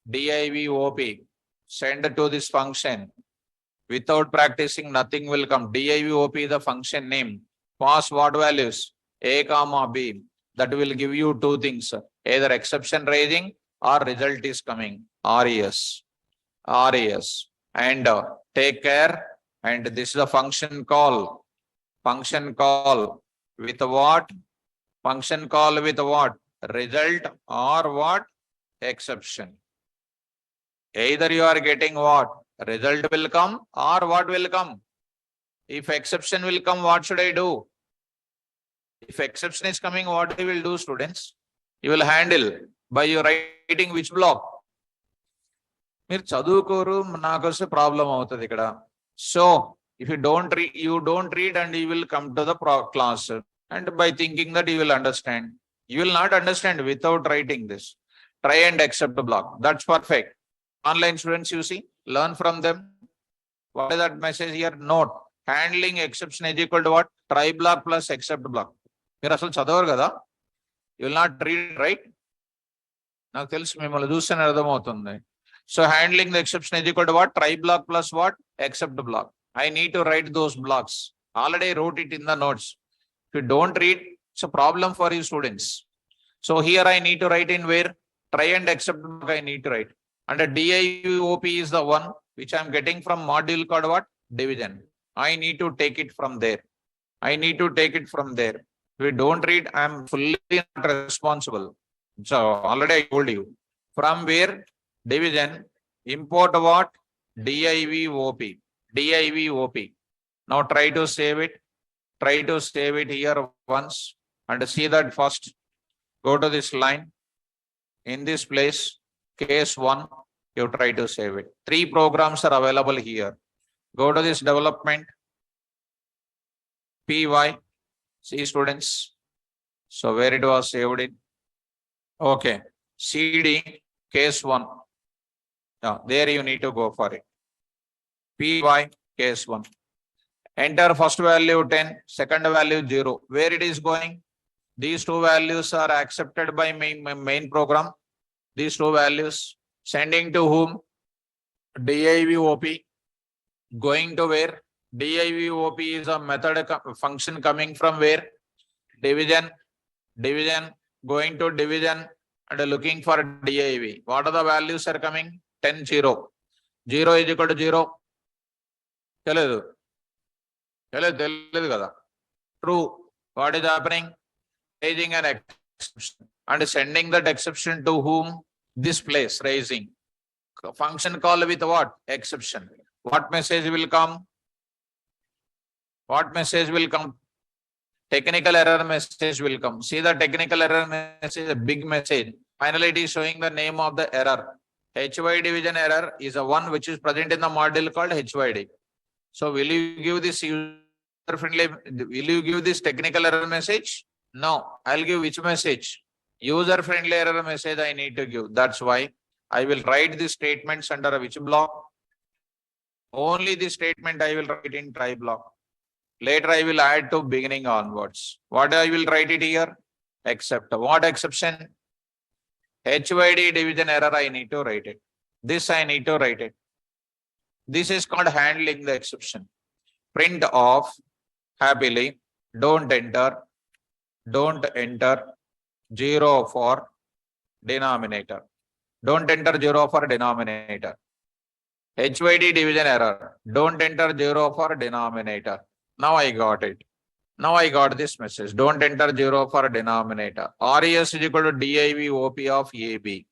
DIVOP. Send to this function. Without practicing, nothing will come. DIVOP is the function name. Pass what values? A comma B. That will give you two things. Either exception raising or result is coming. RES. RES. And take care. And this is a function call. Function call with what? Function call with what? Result or what? Exception. Either you are getting what? Result will come or what will come? If exception will come, what should I do? If exception is coming, what you will do, students? You will handle by your writing which block? మీరు చదువుకోరు నాకు వస్తే problem అవుతుంది ఇక్కడ. So if you don't read and you will come to the class and by thinking that you will understand. You will not understand without writing this. Try and accept the block. That's perfect. Online students, you see, learn from them. What is that message here? Note. Handling exception is equal to what? Try block plus accept block. మీరు అసలు చదవరు కదా? You will not read, right? నాకు తెలుసు మిమ్మల్ని చూస్తేనే అర్థమవుతుంది. So handling the exception is equal to what? Try block plus what? Accept block. I need to write those blocks. Already wrote it in the notes. If you don't read, it's a problem for you students. So here I need to write in where? Try and accept block I need to write. And the DIVOP is the one which I am getting from module called what? Division. I need to take it from there. I need to take it from there. If you don't read, I am fully not responsible. So already I told you. From where? Division. Import what? DIVOP. DIVOP. Now try to save it. Try to save it here once and see that first. Go to this line. In this place, case 1, you try to save it. 3 programs are available here. Go to this development. PY. See students. So where it was saved in? Okay. CD, case 1. Now, there you need to go for it. PY, case 1. Enter first value 10, second value 0. Where it is going? These 2 values are accepted by main program. These 2 values sending to whom? DIVOP. Going to where? DIVOP is a method function coming from where? Division. Division. Going to division and looking for DIV. What are the values are coming? 10, 0. 0 is equal to 0. తెలియదు కదా. True. What is happening? Raising an exception and sending that exception to whom? This place, raising. Function call with what? Exception. What message will come? What message will come? Technical error message will come. See the technical error message, a big message. Finally, it is showing the name of the error. HY division error is a one which is present in the module called HYD. So will you give this user friendly, will you give this technical error message? No, I'll give which message? User friendly error message I need to give. That's why I will write the statements under which block? Only the statement I will write in try block. Later I will add to beginning onwards. What I will write it here? Except. What exception? HYD division error I need to write it. This I need to write it. This is called handling the exception. Print off happily, don't enter 0 for denominator. Don't enter 0 for denominator. HYD division error. Don't enter 0 for denominator. Now I got it. Now I got this message. Don't enter 0 for denominator. RES is equal to div OP of AB.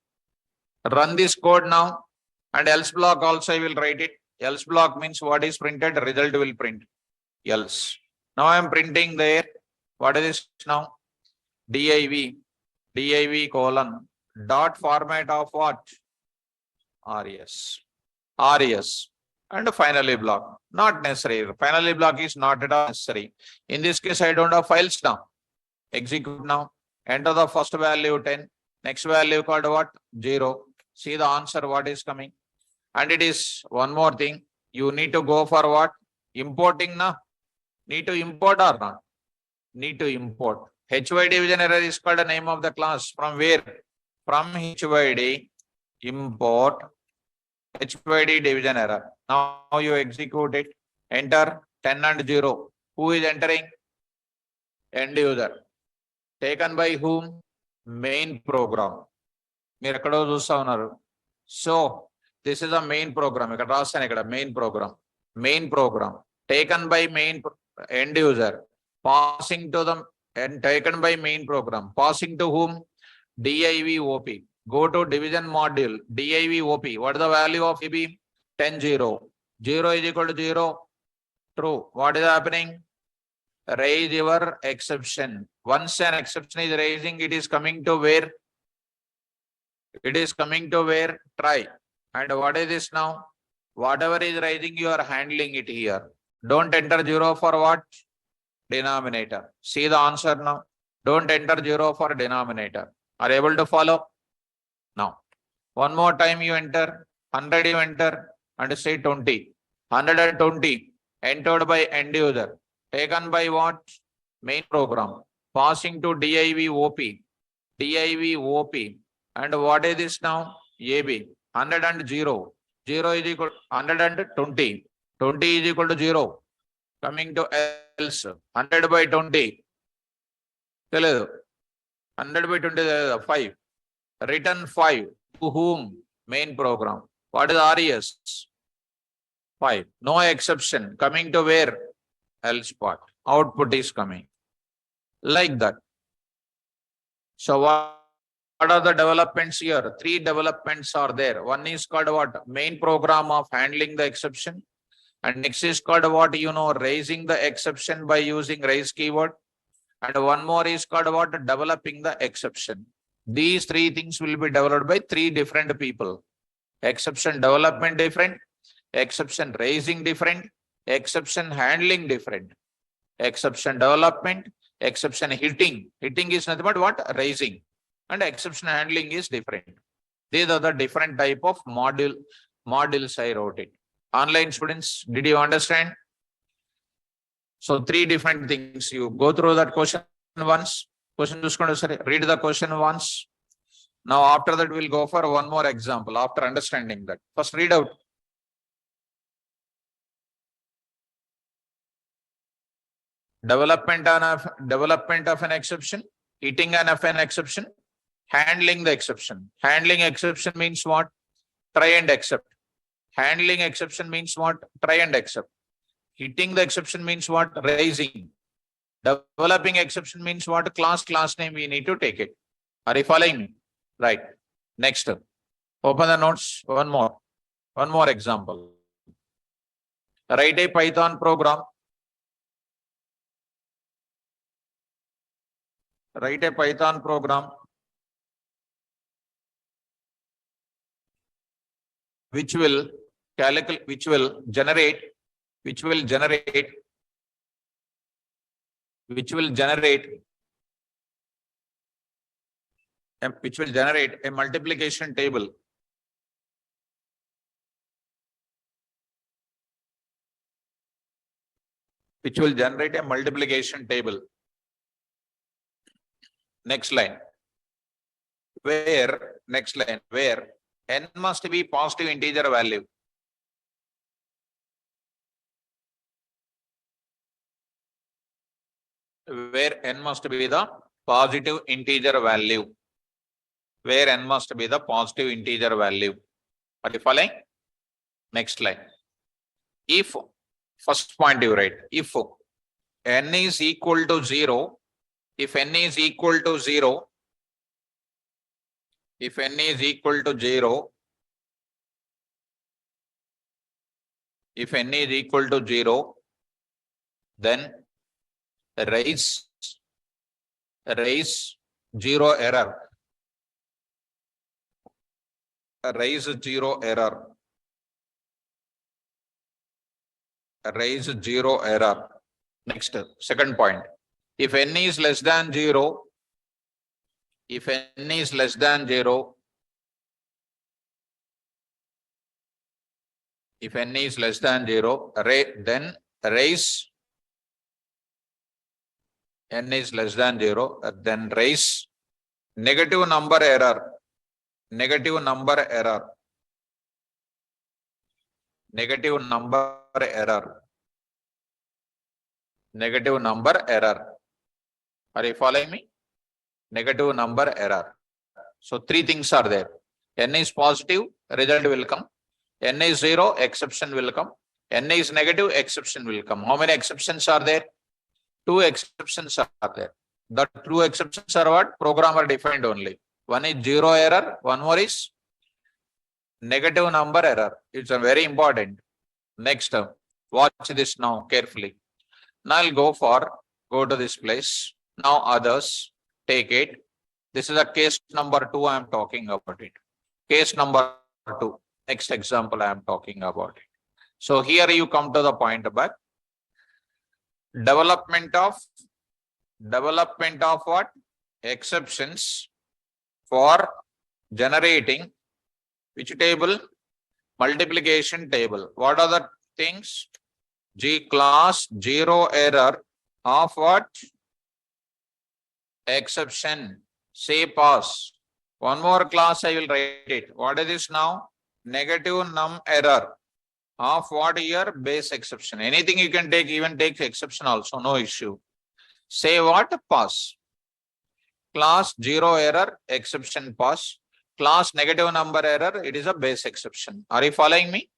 Run this code now. And else block also I will write it. Else block means what is printed, result will print. Else. Now I am printing there. What is this now? div colon dot format of what? RES. RES. And finally block. Not necessary. Finally block is not at all necessary. In this case, I don't have files now. Execute now. Enter the first value 10. Next value called what? 0. See the answer what is coming. And it is one more thing. You need to go for what? Importing now. Need to import or not? Need to import. HY division error is called the name of the class. From where? From HYD import HYD division error. Now you execute it. Enter 10 and 0. Who is entering? End user. Taken by whom? Main program. మీరు ఎక్కడో చూస్తా ఉన్నారు. So this is a main program. ఇక్కడ రాస్తాను ఇక్కడ main program. Main program. Taken by main end user. Passing to the and taken by main program. Passing to whom? div OP. Go to division module. div OP. What is the value of EB? 10 0. 0 is equal to 0. True. What is happening? Raise your exception. Once an exception is raising, it is coming to where? It is coming to where? Try. And what is this now? Whatever is rising, you are handling it here. Don't enter 0 for what? Denominator. See the answer now. Don't enter 0 for denominator. Are you able to follow? Now, one more time you enter. 100 you enter and say 20. 120 entered by end user. Taken by what? Main program. Passing to div OP. div OP. And what is this now? AB. 100 and 0. 0 is equal to 120. 20 is equal to 0. Coming to else. 100 by 20. 100 by 20 is 5. Return 5. To whom? Main program. What is RES? 5. No exception. Coming to where? Else part. Output is coming. Like that. So what are the developments here? 3 developments are there. One is called what? Main program of handling the exception. And next is called what? Raising the exception by using raise keyword. And one more is called what? Developing the exception. These 3 things will be developed by 3 different people. Exception development different. Exception raising different. Exception handling different. Exception development. Exception hitting. Hitting is nothing but what? Raising. And exception handling is different. These are the different type of modules I wrote it. Online students, did you understand? So 3 different things. You go through that question once. Question read the question once. Now after that we'll go for one more example after understanding that. First read out. Development of an exception. Hitting an exception. Handling the exception. Handling exception means what? Try and accept. Handling exception means what? Try and accept. Hitting the exception means what? Raising. Developing exception means what? Class name we need to take it. Are you following me? Right. Next. Open the notes. One more example. Write a Python program Write a Python program which will calculate, which will generate a multiplication table. Which will generate a multiplication table. Next line. Where n must be positive integer value. Where n must be the positive integer value. Where n must be the positive integer value. Are you following? Next line. If, first point you write, if n is equal to 0, if n is equal to 0, if n is equal to 0, if n is equal to 0, then raise 0 error. Raise 0 error. Raise 0 error. Next, second point. If n is less than 0, if n is less than 0, if n is less than 0, then raise n is less than 0, then raise negative number error. Negative number error. Negative number error. Negative number error. Are you following me? Negative number error. So three things are there. N is positive, result will come. N is 0, exception will come. N is negative, exception will come. How many exceptions are there? 2 exceptions are there. The 2 exceptions are what? Programmer defined only. One is 0 error, one more is negative number error. It's a very important. Next, watch this now carefully. Now I'll go to this place. Now others, take it. This is a case number 2 I am talking about it. Case number 2. Next example I am talking about it. So here you come to the point about development of what? Exceptions for generating which table? Multiplication table. What are the things? Class 0 error of what? Exception. Say pass. One more class I will write it. What is this now? Negative num error of what here? Base exception. Anything you can take, even take exception also, no issue. Say what? Pass. Class 0 error, exception pass. Class negative number error, it is a base exception. Are you following me?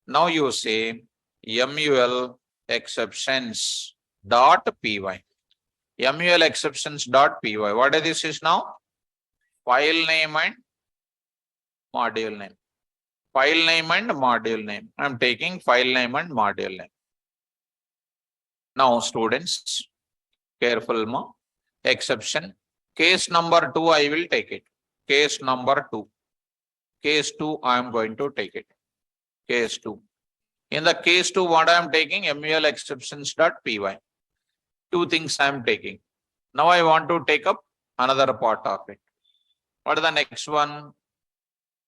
Now you say MUL exceptions dot py. MUL exceptions dot py. What is this is now? File name and module name. File name and module name. I am taking file name and module name. Now students, careful ma. Exception. Case number 2 I will take it. Case number 2. Case 2 I am going to take it. Case 2. In the case 2 what I am taking? MUL exceptions dot py. 2 things I am taking. Now I want to take up another part of it. What is the next one?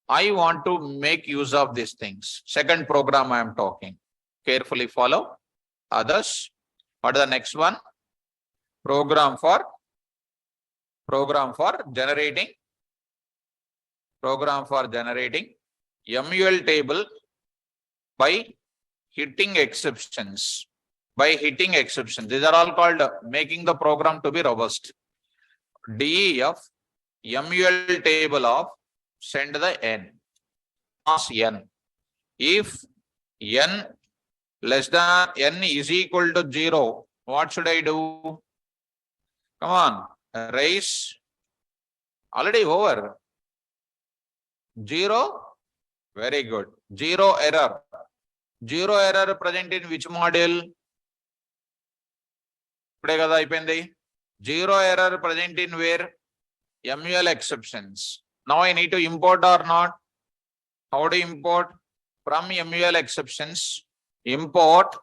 I want to make use of these things. Second program I am talking. Carefully follow. Others. What is the next one? Program for generating MUL table by hitting exceptions. These are all called making the program to be robust. DEF MUL table of send the n. Pass n. If n less than n is equal to 0, what should I do? Come on, raise. Already over. 0. Very good. 0 error. 0 error present in which module? ఇప్పుడే కదా అయిపోయింది. Zero error present in where? MUL exceptions. Now I need to import or not? How to import? From MUL exceptions, import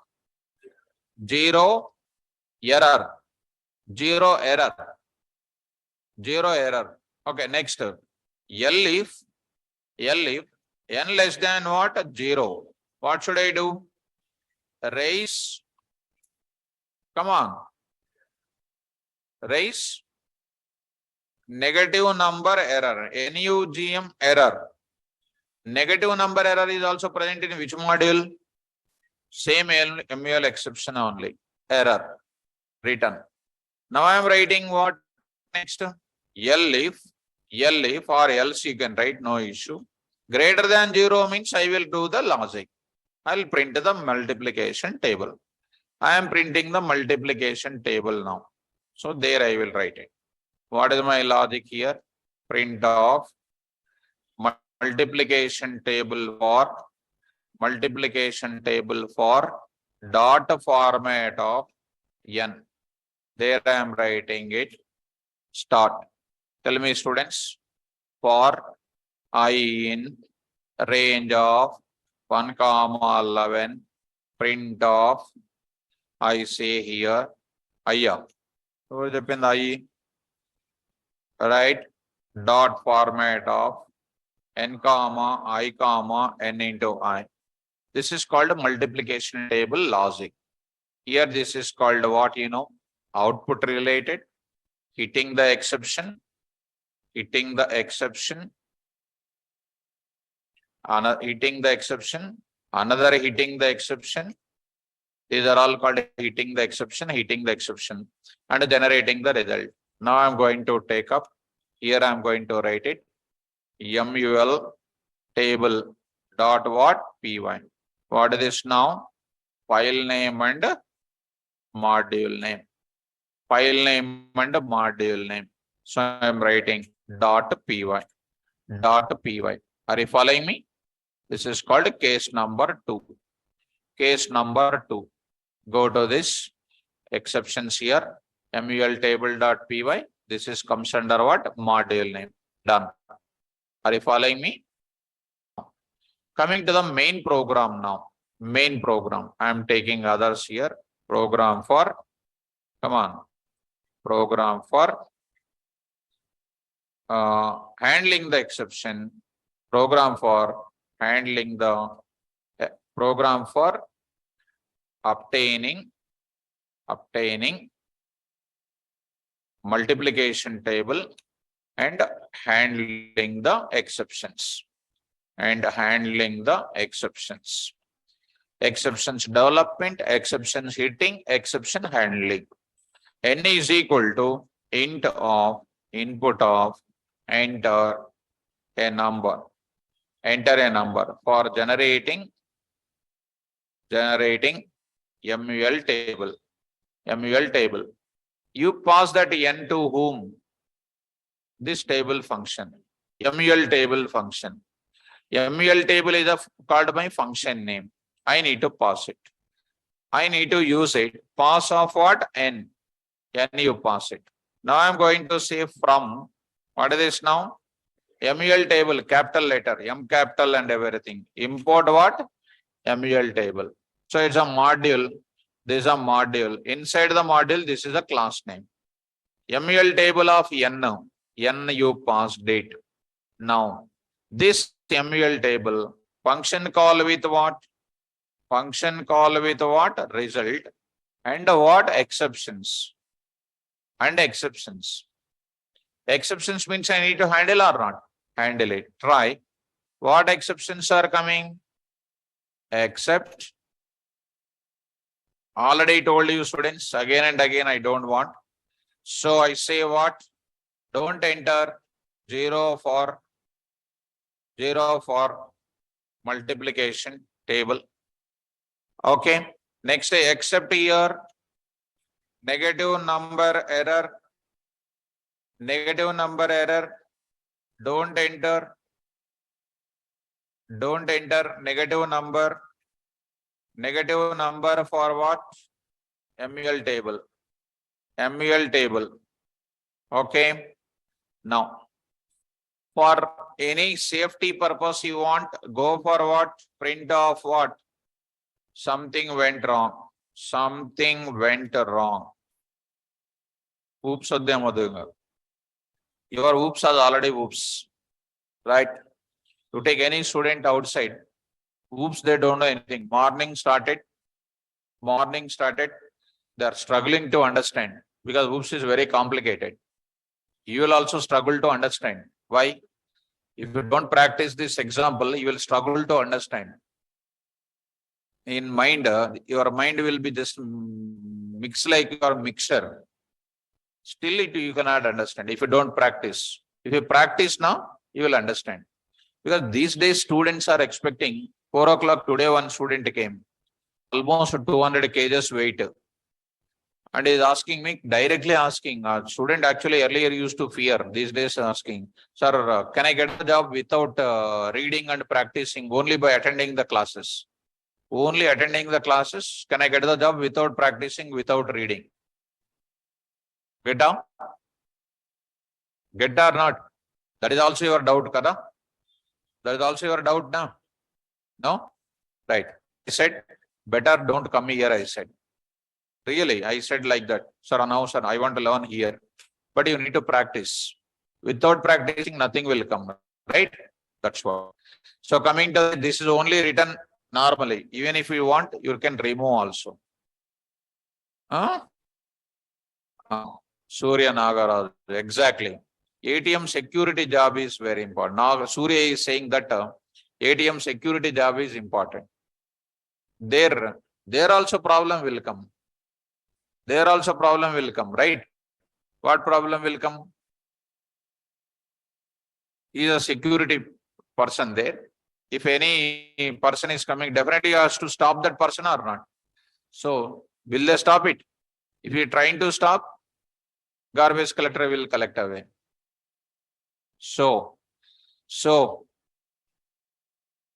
zero error. Zero error. Zero error. Okay, next. L if n less than what? 0. What should I do? Raise. Come on. Raise negative number error. NUGM error. Negative number error is also present in which module? Same MUL exception only. Error. Written. Now I am writing what next? L if or else you can write, no issue. Greater than 0 means I will do the logic. I will print the multiplication table. I am printing the multiplication table now. So there I will write it. What is my logic here? Print of multiplication table for dot format of n. There I am writing it. Start. Tell me, students, for I in range of 1, 11, print of, I say here, I. So depend I, right? Dot format of n comma I comma n into I. This is called a multiplication table logic. Here this is called what? Output related, hitting the exception, hitting the exception, another hitting the exception, another hitting the exception. These are all called hitting the exception, and generating the result. Now I'm going to take up, here I'm going to write it, MUL table dot what? Py. What is this now? File name and module name. File name and module name. So I'm writing dot py. Dot py. Are you following me? This is called case number 2. Case number 2. Go to this exceptions here. MUL table dot py. This is comes under what? Module name. Done. Are you following me? Coming to the main program now. Main program. I am taking others here. Program for, come on. Program for handling the exception. Program for handling the program for obtaining multiplication table and handling the exceptions. Exceptions development, exceptions hitting, exception handling. N is equal to int of input of enter a number. Enter a number for generating MUL table. You pass that n to whom? This table function. MUL table function. MUL table is called by function name. I need to pass it. I need to use it. Pass of what? N. N you pass it. Now I'm going to say from, what is this now? MUL table, capital letter, M capital and everything. Import what? MUL table. So it's a module. This is a module. Inside the module, this is a class name. MUL table of N. N you pass date. Now, this MUL table, function call with what? Function call with what? Result. And what? Exceptions. And exceptions. Exceptions means I need to handle or not? Handle it. Try. What exceptions are coming? Except. Already told you students, again and again I don't want. So I say what? Don't enter 0 for multiplication table. Okay. Next, except here, negative number error. Don't enter negative number. Negative number for what? MUL table. Okay. Now, for any safety purpose you want, go for what? Print of what? Something went wrong. Something went wrong. Oops, your oops are already oops, right? To take any student outside, oops, they don't know anything. Morning started, they are struggling to understand because oops is very complicated. You will also struggle to understand. Why? If you don't practice this example, you will struggle to understand. In mind, your mind will be just mixed like your mixture. Still, you cannot understand if you don't practice. If you practice now, you will understand. Because these days, students are expecting 4 o'clock today, one student came, almost 200 kgs weight. And is asking me, directly asking, student actually earlier used to fear, these days asking, sir, can I get the job without reading and practicing, only by attending the classes? Only attending the classes, can I get the job without practicing, without reading? Get down? Get or not? That is also your doubt, Kada? That is also your doubt now? No? Right. I said, better don't come here, I said. Really, I said like that. Sir, now, sir, I want to learn here. But you need to practice. Without practicing, nothing will come. Right? That's what. So coming to this is only written normally. Even if you want, you can remove also. Huh? Surya Nagaraj. Exactly. ATM security job is very important. Now Surya is saying that ATM security job is important. There also problem will come. There also problem will come, right? What problem will come? He is a security person there. If any person is coming, definitely has to stop that person or not. So, will they stop it? If you are trying to stop, garbage collector will collect away. So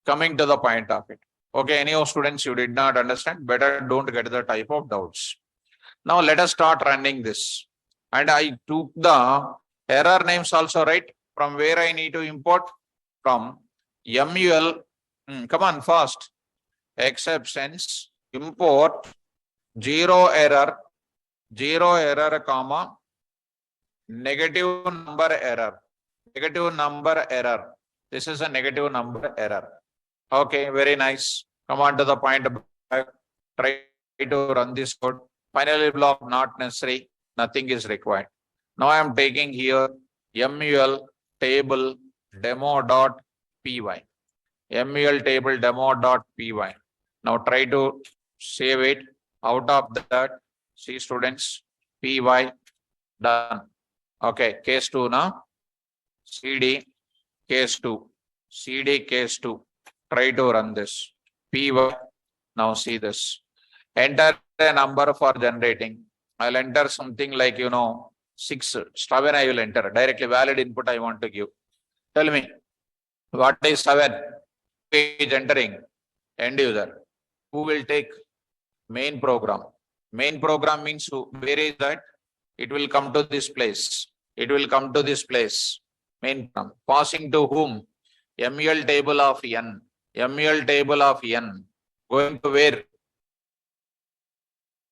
coming to the point of it. Okay, any of students you did not understand, better don't get the type of doubts. Now let us start running this. And I took the error names also, right? From where I need to import? From MUL. Come on, fast. Exceptions, import, zero error, comma, negative number error. Negative number error. This is a negative number error. Okay, very nice. Come on to the point. Try to run this code. Finally block not necessary. Nothing is required. Now I am taking here MUL table demo.py. MUL table demo.py. Now try to save it. Out of that, see students, py done. Okay, case 2 now. CD case 2. CD case 2. Try to run this. py. Now see this. Enter a number for generating. I'll enter something like 6. 7 I will enter. Directly valid input I want to give. Tell me, what is 7? Page entering. End user. Who will take? Main program. Main program means where is that? It will come to this place. It will come to this place. Main program. Passing to whom? MUL table of n. MUL table of n. Going to where?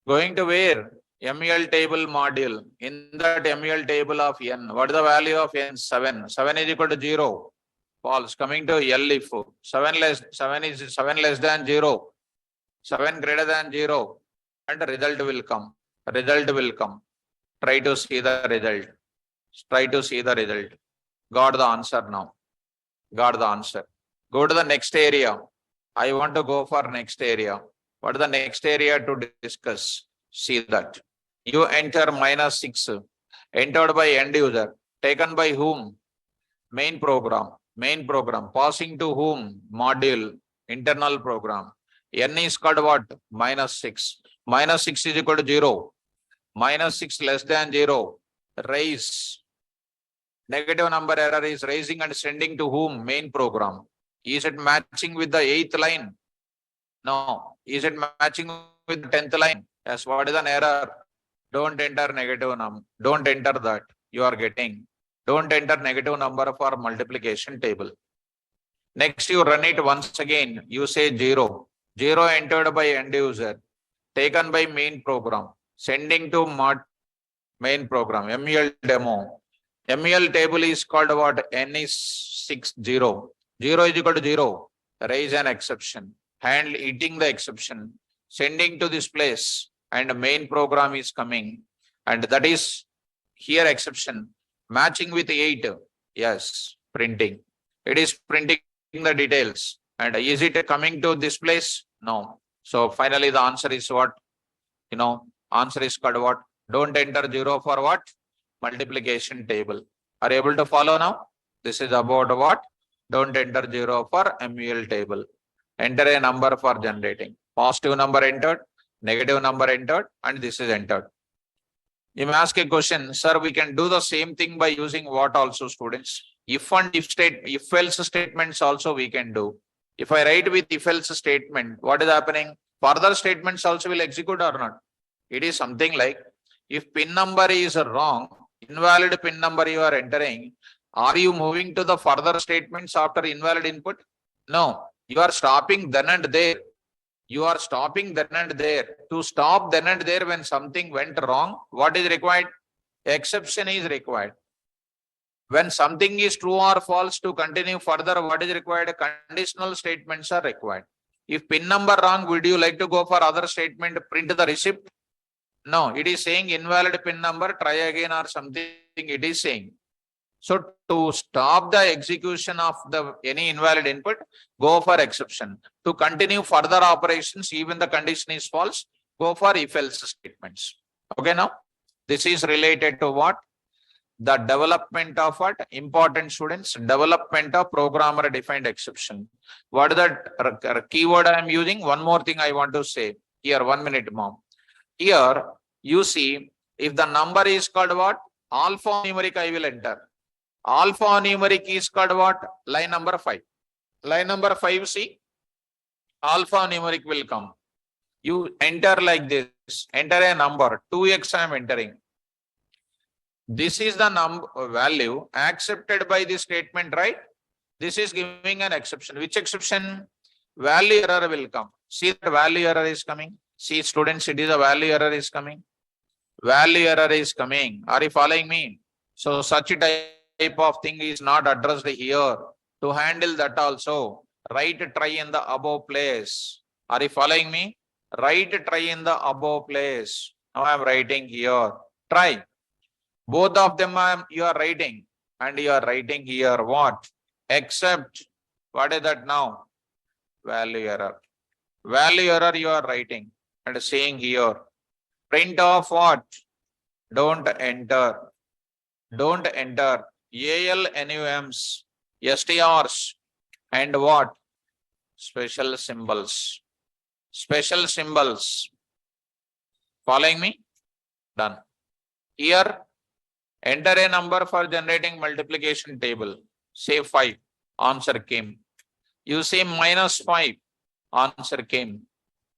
Going to where? MUL table module. In that MUL table of n, what is the value of n? 7. 7 is equal to 0. False. Coming to L if 7 less than 0. 7 greater than 0. And the result will come. Result will come. Try to see the result. Try to see the result. Got the answer now. Got the answer. Go to the next area. I want to go for next area. What is the next area to discuss? See that. You enter -6. Entered by end user. Taken by whom? Main program. Main program. Passing to whom? Module. Internal program. N is called what? -6. -6 is equal to 0. -6 less than 0. Raise. Negative number error is raising and sending to whom? Main program. Is it matching with the 8th line? No. Is it matching with the 10th line? Yes. What is an error? Don't enter negative number. Don't enter that. you are getting. Don't enter negative number for multiplication table. Next, you run it once again. You say 0. 0 entered by end user, taken by main program, sending to main program, MEL demo. MEL table is called what? N is 60. 0 is equal to 0. Raise an exception. Handle eating the exception. Sending to this place. And the main program is coming. And that is here exception. Matching with 8. Yes, printing. It is printing the details. And is it coming to this place? No. So finally the answer is what? Answer is called what? Don't enter 0 for what? Multiplication table. Are you able to follow now? This is about what? Don't enter 0 for MEL table. Enter a number for generating. Positive number entered, negative number entered, and this is entered. You may ask a question, sir, we can do the same thing by using what also, students? If and if else statements also we can do. If I write with if else statement, what is happening? Further statements also will execute or not? It is something like, if pin number is wrong, invalid pin number you are entering, are you moving to the further statements after invalid input? No, you are stopping then and there. You are stopping then and there. To stop then and there when something went wrong, what is required? Exception is required. When something is true or false, to continue further, what is required? Conditional statements are required. If pin number wrong, would you like to go for other statement, print the receipt? No, it is saying invalid pin number, try again or something it is saying. So to stop the execution of any invalid input, go for exception. To continue further operations, even the condition is false, go for if else statements. Okay, now this is related to what? The development of what? Important, students, development of programmer defined exception. What is that keyword I am using? One more thing I want to say here. 1 minute, mom. Here you see, if the number is called what? Alphanumeric I will enter. Alphanumeric is called what? Line number 5. Line number 5, see, alphanumeric will come. You enter like this, enter a number, 2x I am entering. This is the number value accepted by the statement, right? This is giving an exception. Which exception? Value error will come. See, the value error is coming. See, students, it is a value error is coming. Value error is coming. Are you following me? So such a type of thing is not addressed here. To handle that also, write try in the above place. Are you following me? Write try in the above place. Now I am writing here. Try. Both of them you are writing, and you are writing here what? Except, what is that now? Value error. Value error you are writing and saying here. Print off what? Don't enter. Don't enter. ALNUMs, STRs, and what? Special symbols. Special symbols. Following me? Done. Here, enter a number for generating multiplication table. Say 5. Answer came. You say -5. Answer came.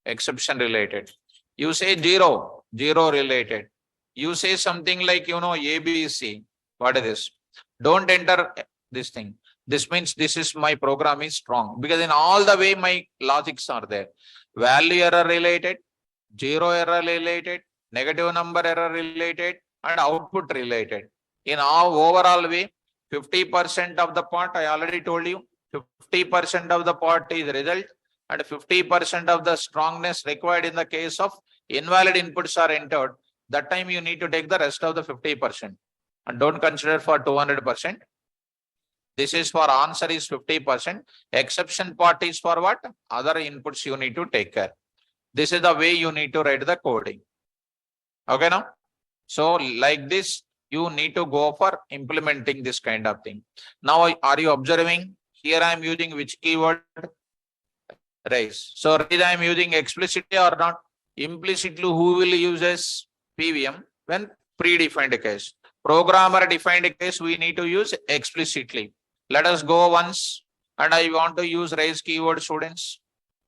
Exception related. You say 0. 0 related. You say something like, ABC. What is this? Don't enter this thing. This means this is my program is strong, because in all the way my logics are there. Value error related, 0 error related, negative number error related, and output related. In our overall way, 50% of the part, I already told you, 50% of the part is result, and 50% of the strongness required in the case of invalid inputs are entered. That time you need to take the rest of the 50%. And don't consider for 200%. This is for answer is 50%. Exception part is for what? Other inputs you need to take care. This is the way you need to write the coding. Okay, now? So like this, you need to go for implementing this kind of thing. Now, are you observing? Here I am using which keyword? Raise. So raise I am using explicitly or not? Implicitly, who will use as PVM? When predefined case. Programmer defined case, we need to use explicitly. Let us go once, and I want to use raise keyword, students.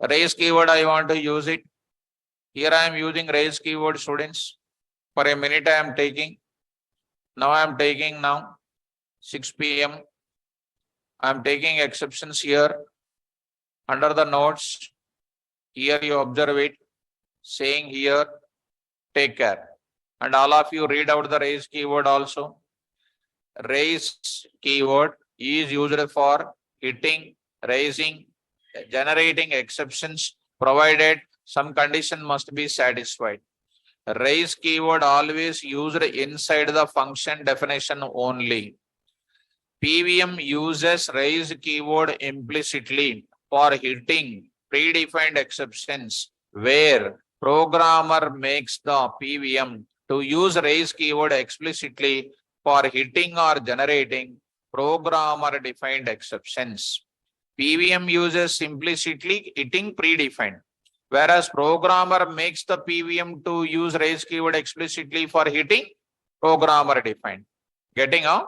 Raise keyword, I want to use it. Here I am using raise keyword, students. For a minute I am taking. Now I am taking now 6 p.m. I am taking exceptions here under the notes. Here you observe it, saying here, take care. And all of you read out the raise keyword also. Raise keyword is used for hitting, raising, generating exceptions, provided some condition must be satisfied. Raise keyword always used inside the function definition only. PVM uses raise keyword implicitly for hitting predefined exceptions where programmer makes the PVM to use raise keyword explicitly for hitting or generating programmer defined exceptions. PVM uses implicitly hitting predefined, whereas programmer makes the PVM to use raise keyword explicitly for hitting programmer defined. Getting out?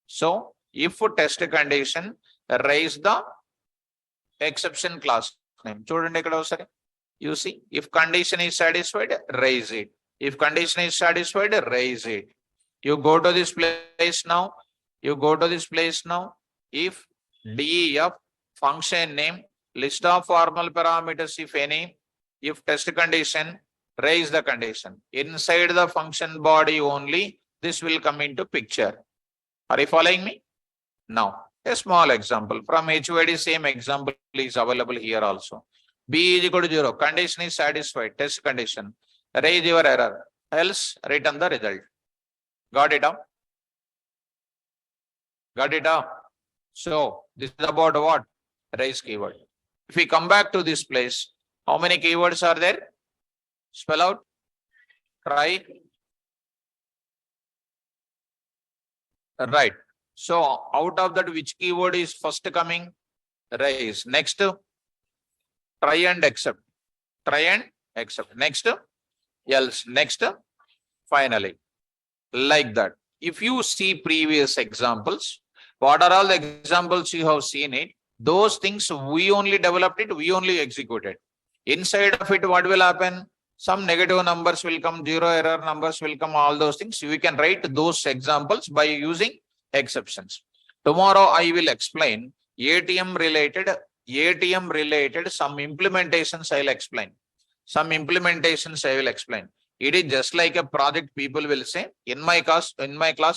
So if test condition, raise the exception class name. చూడండి ఇక్కడ ఒకసారి. You see, if condition is satisfied, raise it. If condition is satisfied, raise it. You go to this place now. You go to this place now. If DEF function name, list of formal parameters, if any, if test condition, raise the condition. Inside the function body only, this will come into picture. Are you following me? Now, a small example from HYD, same example is available here also. B is equal to 0, condition is satisfied, test condition, raise your error, else return the result. Got it up? Got it up? So, this is about what? Raise keyword. If we come back to this place, how many keywords are there? Spell out. Try. Right. So out of that, which keyword is first coming? Raise. Next, try and accept. Try and accept. Next, else. Next, finally. Like that. If you see previous examples, what are all the examples you have seen it? Those things we only developed it, we only executed. Inside of it, what will happen? Some negative numbers will come, 0 error numbers will come, all those things. We can write those examples by using exceptions. Tomorrow I will explain ATM related some implementations I will explain. Some implementations I will explain. It is just like a project, people will say. In my class,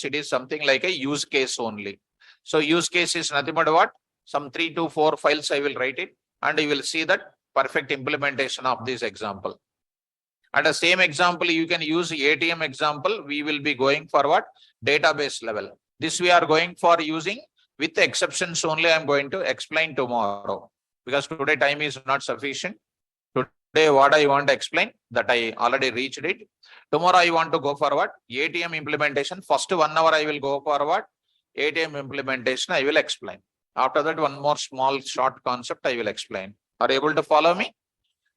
it is something like a use case only. So use case is nothing but what? Some 3 to 4 files I will write it, and you will see that perfect implementation of this example. And the same example, you can use ATM example. We will be going for what? Database level. This we are going for using with exceptions only. I am going to explain tomorrow because today time is not sufficient. Today what I want to explain that I already reached it. Tomorrow I want to go for what? ATM implementation. First 1 hour I will go for what? ATM implementation I will explain. After that, one more small short concept I will explain. Are you able to follow me?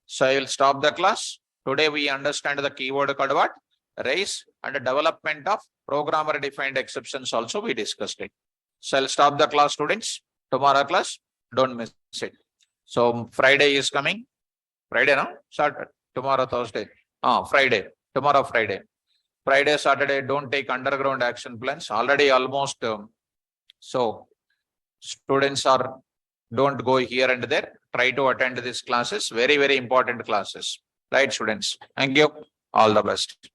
So I will stop the class. Today we understand the keyword called what? Raise, and the development of programmer defined exceptions also we discussed it. So I'll stop the class, students. Tomorrow class, don't miss it. So Friday is coming. Friday, no? Saturday. Tomorrow Thursday. Friday. Tomorrow Friday. Friday, Saturday, don't take underground action plans. Already almost so students don't go here and there. Try to attend these classes. Very, very important classes. Right, students? Thank you. All the best.